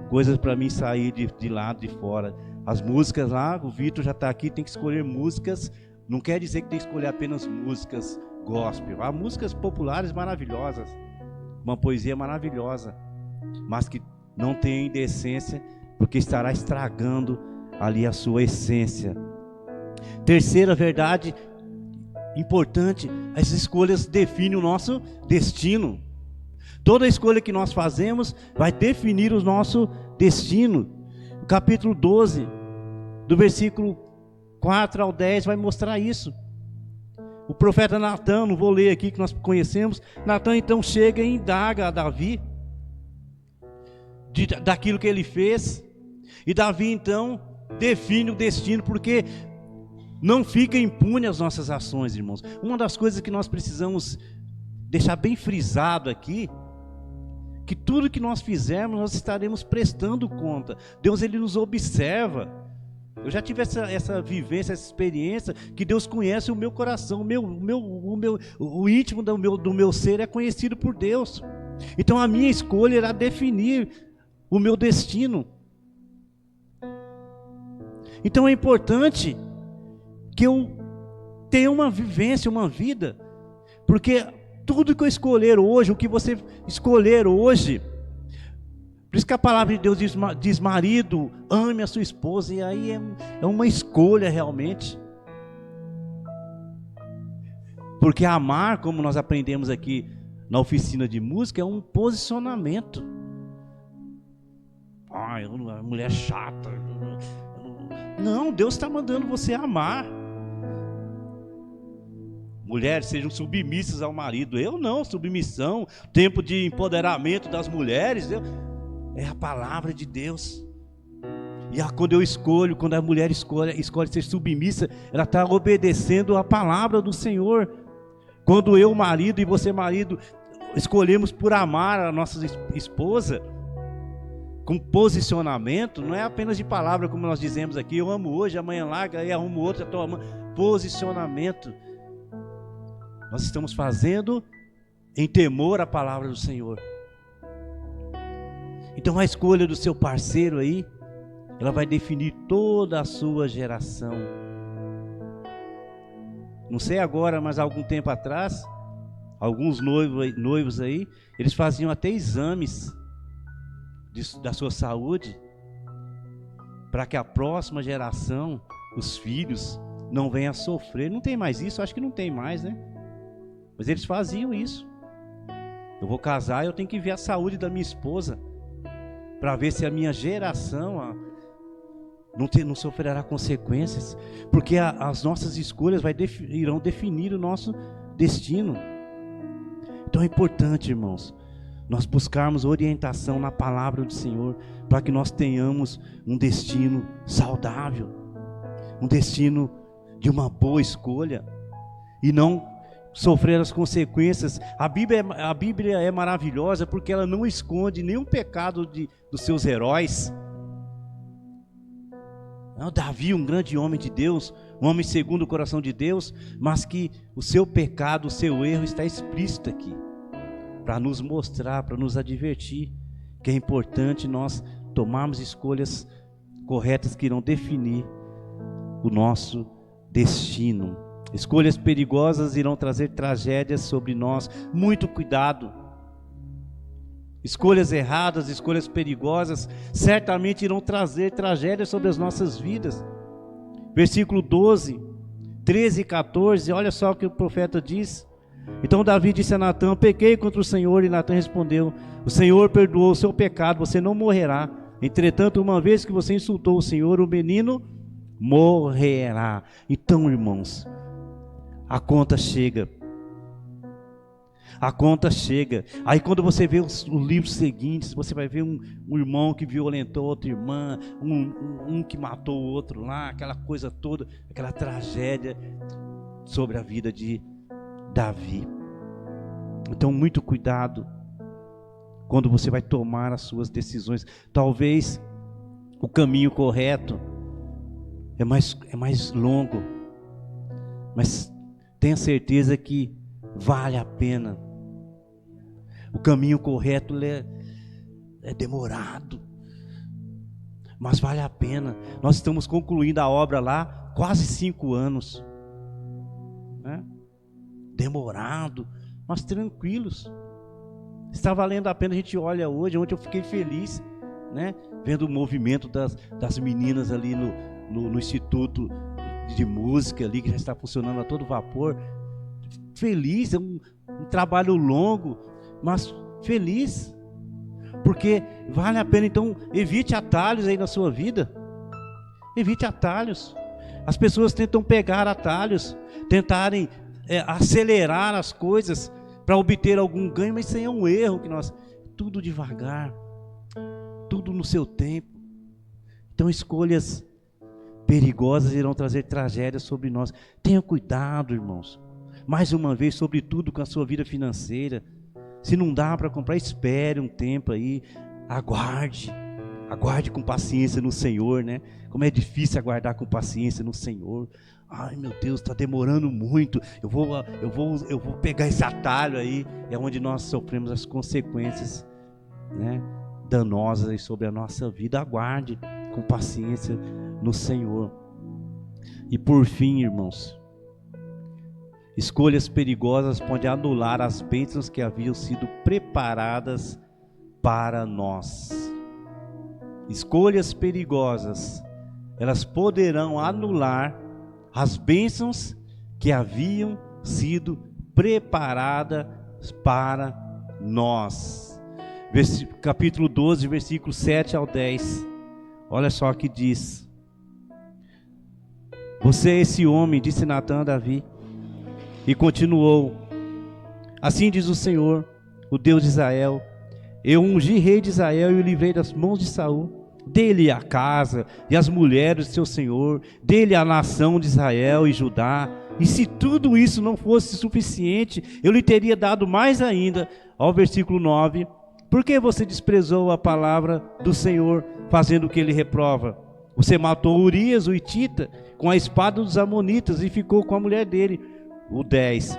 coisas para mim sair de lado, de fora. As músicas lá, o Vitor já está aqui, tem que escolher músicas, não quer dizer que tem que escolher apenas músicas gospel. Há músicas populares maravilhosas, uma poesia maravilhosa, mas que não tem decência, porque estará estragando ali a sua essência. Terceira verdade importante, as escolhas definem o nosso destino. Toda escolha que nós fazemos vai definir o nosso destino. O capítulo 12, do versículo 4 ao 10, vai mostrar isso. O profeta Natã, não vou ler aqui que nós conhecemos, Natã então chega e indaga a Davi daquilo que ele fez, e Davi então define o destino, porque não fica impune as nossas ações, irmãos. Uma das coisas que nós precisamos deixar bem frisado aqui, que tudo que nós fizermos, nós estaremos prestando conta. Deus, Ele nos observa. Eu já tive essa vivência, essa experiência, que Deus conhece o meu coração, o íntimo do meu ser é conhecido por Deus. Então a minha escolha irá definir o meu destino. Então é importante que eu tenha uma vivência, uma vida, porque tudo que eu escolher hoje, o que você escolher hoje, Por isso que a palavra de Deus diz marido, ame a sua esposa, e aí é uma escolha realmente. Porque amar, como nós aprendemos aqui na oficina de música, é um posicionamento. Ai, a mulher chata. Não, Deus está mandando você amar. Mulheres sejam submissas ao marido. Eu não, submissão, tempo de empoderamento das mulheres, é a palavra de Deus. E quando a mulher escolhe ser submissa, ela está obedecendo a palavra do Senhor. Quando eu, marido, e você, marido, escolhemos por amar a nossa esposa, com posicionamento, não é apenas de palavra, como nós dizemos aqui, eu amo hoje, amanhã larga, aí arrumo outro, já estou amando. Posicionamento. Nós estamos fazendo em temor à palavra do Senhor. Então a escolha do seu parceiro aí, ela vai definir toda a sua geração. Não sei agora, mas há algum tempo atrás, alguns noivos aí, eles faziam até exames da sua saúde, para que a próxima geração, os filhos, não venham a sofrer. Não tem mais isso, acho que não tem mais, né? Mas eles faziam isso. Eu vou casar, eu tenho que ver a saúde da minha esposa, para ver se a minha geração não sofrerá consequências, porque as nossas escolhas irão definir o nosso destino. Então é importante, irmãos, nós buscarmos orientação na palavra do Senhor, para que nós tenhamos um destino saudável, um destino de uma boa escolha, e não sofrer as consequências. A Bíblia é maravilhosa, porque ela não esconde nenhum pecado dos seus heróis. Davi, um grande homem de Deus, um homem segundo o coração de Deus, mas que o seu pecado, o seu erro está explícito aqui, para nos mostrar, para nos advertir, que é importante nós tomarmos escolhas corretas que irão definir o nosso destino. Escolhas perigosas irão trazer tragédias sobre nós. Muito cuidado. Escolhas erradas, escolhas perigosas, certamente irão trazer tragédias sobre as nossas vidas. Versículo 12, 13 e 14, olha só o que o profeta diz. Então Davi disse a Natã: pequei contra o Senhor. E Natã respondeu: o Senhor perdoou o seu pecado, você não morrerá. Entretanto, uma vez que você insultou o Senhor, o menino morrerá. Então, irmãos, a conta chega. A conta chega. Aí quando você vê os livros seguintes, você vai ver um irmão que violentou outra irmã, um que matou o outro lá, aquela coisa toda, aquela tragédia sobre a vida de Davi. Então, muito cuidado quando você vai tomar as suas decisões. Talvez o caminho correto é mais longo, mas tenha certeza que vale a pena. O caminho correto é demorado, mas vale a pena. Nós estamos concluindo a obra lá, quase 5 anos, né? Demorado, mas tranquilos. Está valendo a pena. A gente olha hoje, ontem eu fiquei feliz, né? Vendo o movimento das meninas ali no Instituto de Música ali, que já está funcionando a todo vapor. Feliz, é um trabalho longo, mas feliz, porque vale a pena. Então evite atalhos aí na sua vida. Evite atalhos. As pessoas tentam pegar atalhos, tentarem acelerar as coisas para obter algum ganho, mas isso aí é um erro. Tudo devagar, tudo no seu tempo. Então escolhas perigosas irão trazer tragédias sobre nós. Tenha cuidado, irmãos. Mais uma vez, sobretudo com a sua vida financeira. Se não dá para comprar, espere um tempo aí, aguarde com paciência no Senhor, né? Como é difícil aguardar com paciência no Senhor. Ai, meu Deus, está demorando muito. Eu vou pegar esse atalho aí. É onde nós sofremos as consequências, né, danosas aí sobre a nossa vida. Aguarde com paciência no Senhor. E por fim, irmãos, escolhas perigosas podem anular as bênçãos que haviam sido preparadas para nós. escolhas perigosas, elas poderão anular as bênçãos que haviam sido preparadas para nós. Capítulo 12, versículos 7 ao 10. Olha só o que diz. Você é esse homem, disse Natã a Davi, e continuou: assim diz o Senhor, o Deus de Israel, eu ungi rei de Israel e o livrei das mãos de Saul. Dê-lhe a casa e as mulheres de seu senhor, dê-lhe a nação de Israel e Judá. E se tudo isso não fosse suficiente, eu lhe teria dado mais ainda. Ao versículo 9: por que você desprezou a palavra do Senhor, fazendo o que ele reprova? Você matou Urias, o hitita, com a espada dos amonitas e ficou com a mulher dele. O 10: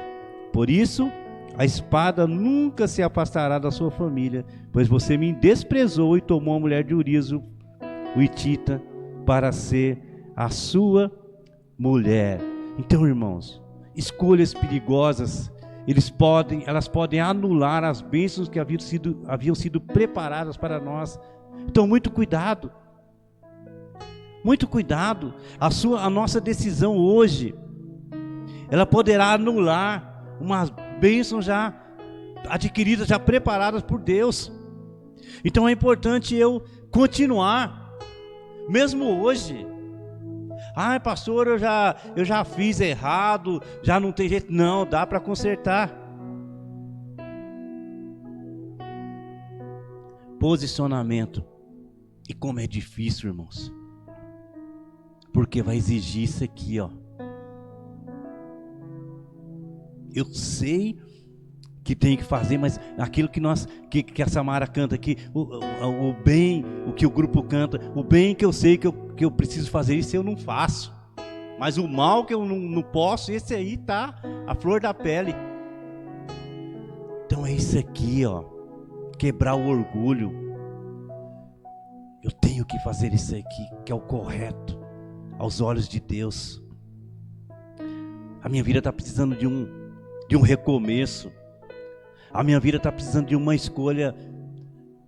por isso a espada nunca se afastará da sua família, pois você me desprezou e tomou a mulher de Urias, o hitita, para ser a sua mulher. Então, irmãos, escolhas perigosas, elas podem anular as bênçãos que haviam sido preparadas para nós. Então, muito cuidado. Muito cuidado. A nossa decisão hoje, ela poderá anular umas bênçãos já adquiridas, já preparadas por Deus. Então é importante eu continuar, mesmo hoje. Ah, pastor, eu já fiz errado, já não tem jeito. Não, dá para consertar. Posicionamento. E como é difícil, irmãos. Porque vai exigir isso aqui, ó. Eu sei que tem que fazer, mas aquilo que a Samara canta aqui, o bem, o que o grupo canta, o bem que eu sei que eu preciso fazer, isso eu não faço. Mas o mal que eu não posso, esse aí tá a flor da pele. Então é isso aqui, ó. Quebrar o orgulho. Eu tenho que fazer isso aqui, que é o correto aos olhos de Deus. A minha vida está precisando de um recomeço. A minha vida está precisando de uma escolha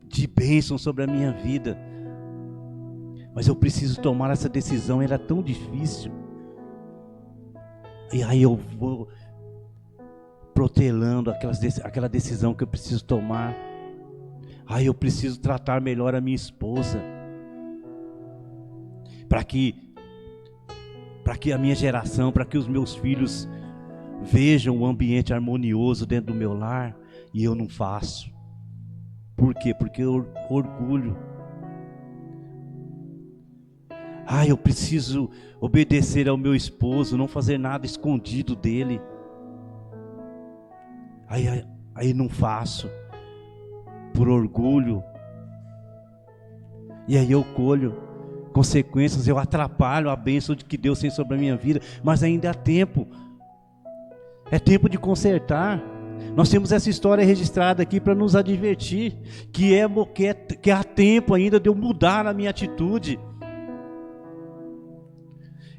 de bênção sobre a minha vida. Mas eu preciso tomar essa decisão, ela é tão difícil. E aí eu vou protelando aquela decisão que eu preciso tomar. Aí eu preciso tratar melhor a minha esposa. Para que a minha geração, para que os meus filhos vejam um ambiente harmonioso dentro do meu lar, e eu não faço. Por quê? Porque eu orgulho. Eu preciso obedecer ao meu esposo, não fazer nada escondido dele. Aí não faço, por orgulho. E aí eu colho consequências, eu atrapalho a bênção que Deus tem sobre a minha vida. Mas ainda há tempo. É tempo de consertar. Nós temos essa história registrada aqui para nos advertir que há tempo ainda de eu mudar a minha atitude.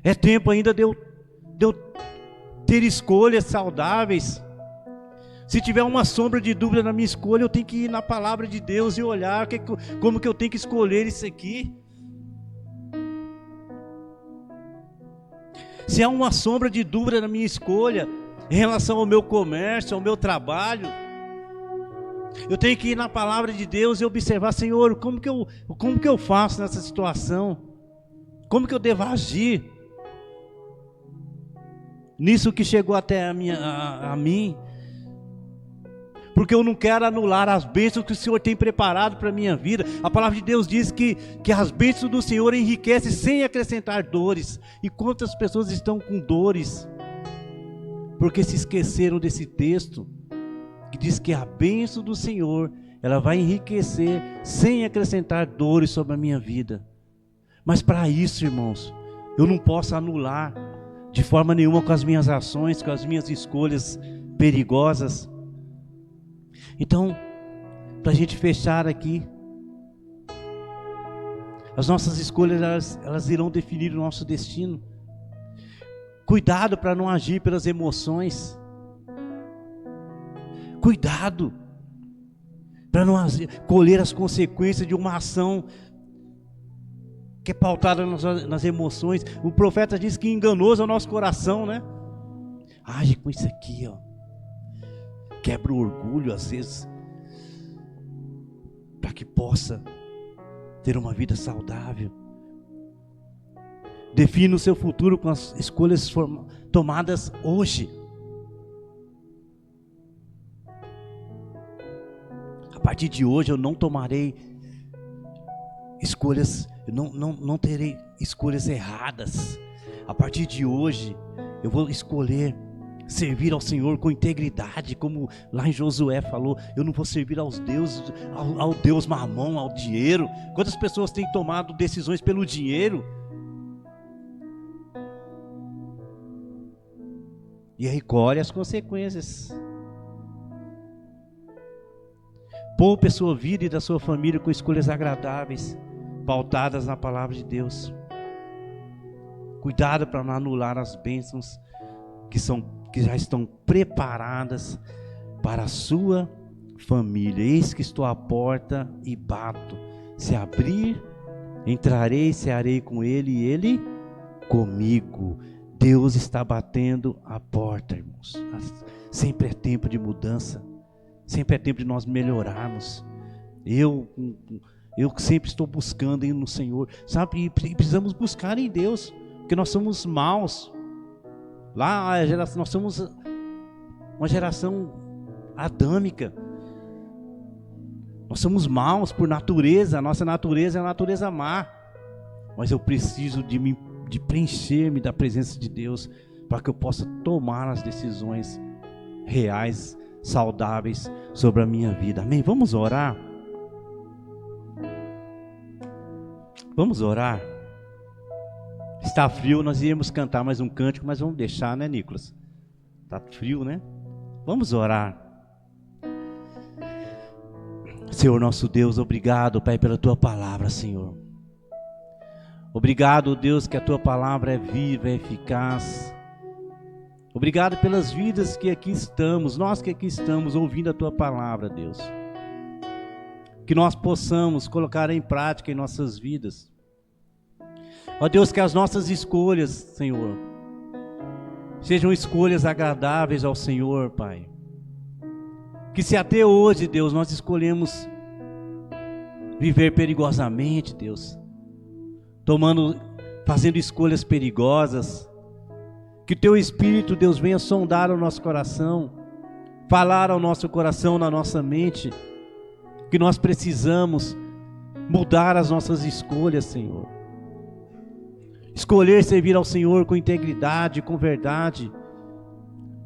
É tempo ainda de eu ter escolhas saudáveis. Se tiver uma sombra de dúvida na minha escolha, eu tenho que ir na palavra de Deus e olhar como que eu tenho que escolher isso aqui. Se há uma sombra de dúvida na minha escolha em relação ao meu comércio, ao meu trabalho, eu tenho que ir na palavra de Deus e observar: Senhor, como que eu faço nessa situação? Como que eu devo agir nisso que chegou até a mim? Porque eu não quero anular as bênçãos que o Senhor tem preparado para a minha vida. A palavra de Deus diz que as bênçãos do Senhor enriquecem sem acrescentar dores. E quantas pessoas estão com dores? Porque se esqueceram desse texto, que diz que a bênção do Senhor, ela vai enriquecer sem acrescentar dores sobre a minha vida. Mas para isso, irmãos, eu não posso anular de forma nenhuma com as minhas ações, com as minhas escolhas perigosas. Então, para a gente fechar aqui, as nossas escolhas elas irão definir o nosso destino. Cuidado para não agir pelas emoções. Cuidado para não colher as consequências de uma ação que é pautada nas emoções. O profeta diz que enganoso é o nosso coração, né? Age com isso aqui, ó. Quebra o orgulho às vezes, para que possa ter uma vida saudável. Defina o seu futuro com as escolhas tomadas hoje. A partir de hoje eu não tomarei escolhas, eu não terei escolhas erradas. A partir de hoje eu vou escolher servir ao Senhor com integridade, como lá em Josué falou. Eu não vou servir aos deuses, ao Deus Mamon, ao dinheiro. Quantas pessoas têm tomado decisões pelo dinheiro? E aí colhe as consequências. Poupe a sua vida e da sua família com escolhas agradáveis, pautadas na palavra de Deus. Cuidado para não anular as bênçãos que já estão preparadas para a sua família. Eis que estou à porta e bato. Se abrir, entrarei e cearei com ele e ele comigo. Deus está batendo a porta, irmãos. Sempre é tempo de mudança. Sempre é tempo de nós melhorarmos. Eu sempre estou buscando no Senhor, sabe? E precisamos buscar em Deus, porque nós somos maus. Lá nós somos uma geração adâmica. Nós somos maus por natureza. A nossa natureza é a natureza má. Mas eu preciso de preencher-me da presença de Deus, para que eu possa tomar as decisões reais, saudáveis sobre a minha vida. Amém? Vamos orar? Vamos orar? Está frio, nós íamos cantar mais um cântico, mas vamos deixar, né, Nicolas? Está frio, né? Vamos orar. Senhor nosso Deus, obrigado, Pai, pela Tua palavra, Senhor. Obrigado, Deus, que a Tua palavra é viva, é eficaz. Obrigado pelas vidas que aqui estamos, nós que aqui estamos ouvindo a Tua palavra, Deus. Que nós possamos colocar em prática em nossas vidas. Ó Deus, que as nossas escolhas, Senhor, sejam escolhas agradáveis ao Senhor, Pai. Que se até hoje, Deus, nós escolhemos viver perigosamente, Deus, fazendo escolhas perigosas, que Teu Espírito, Deus, venha sondar o nosso coração, falar ao nosso coração, na nossa mente, que nós precisamos mudar as nossas escolhas, Senhor. Escolher servir ao Senhor com integridade, com verdade,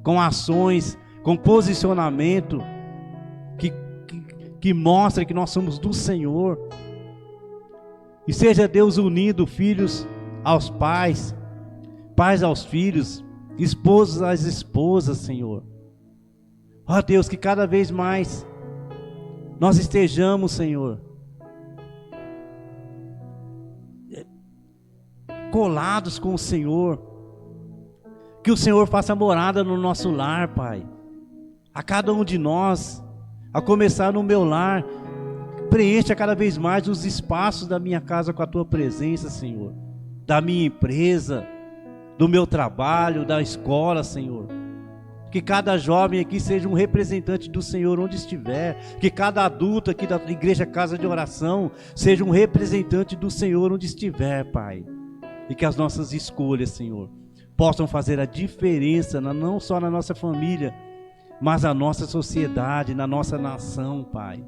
com ações, com posicionamento que mostra que nós somos do Senhor. E seja Deus unindo filhos aos pais, pais aos filhos, esposos às esposas, Senhor. Ó Deus, que cada vez mais nós estejamos, Senhor, colados com o Senhor. Que o Senhor faça morada no nosso lar, Pai. A cada um de nós, a começar no meu lar, preencha cada vez mais os espaços da minha casa com a Tua presença, Senhor. Da minha empresa, do meu trabalho, da escola, Senhor. Que cada jovem aqui seja um representante do Senhor onde estiver. Que cada adulto aqui da igreja Casa de Oração seja um representante do Senhor onde estiver, Pai. E que as nossas escolhas, Senhor, possam fazer a diferença, não só na nossa família, mas na nossa sociedade, na nossa nação, Pai.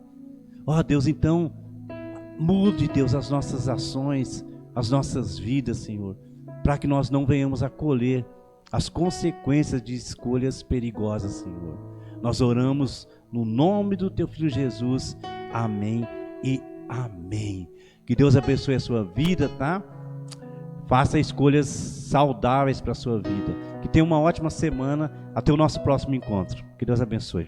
Ó Deus, então, mude, Deus, as nossas ações, as nossas vidas, Senhor, para que nós não venhamos a colher as consequências de escolhas perigosas, Senhor. Nós oramos no nome do Teu Filho Jesus. Amém e amém. Que Deus abençoe a sua vida, tá? Faça escolhas saudáveis para a sua vida. Que tenha uma ótima semana. Até o nosso próximo encontro. Que Deus abençoe.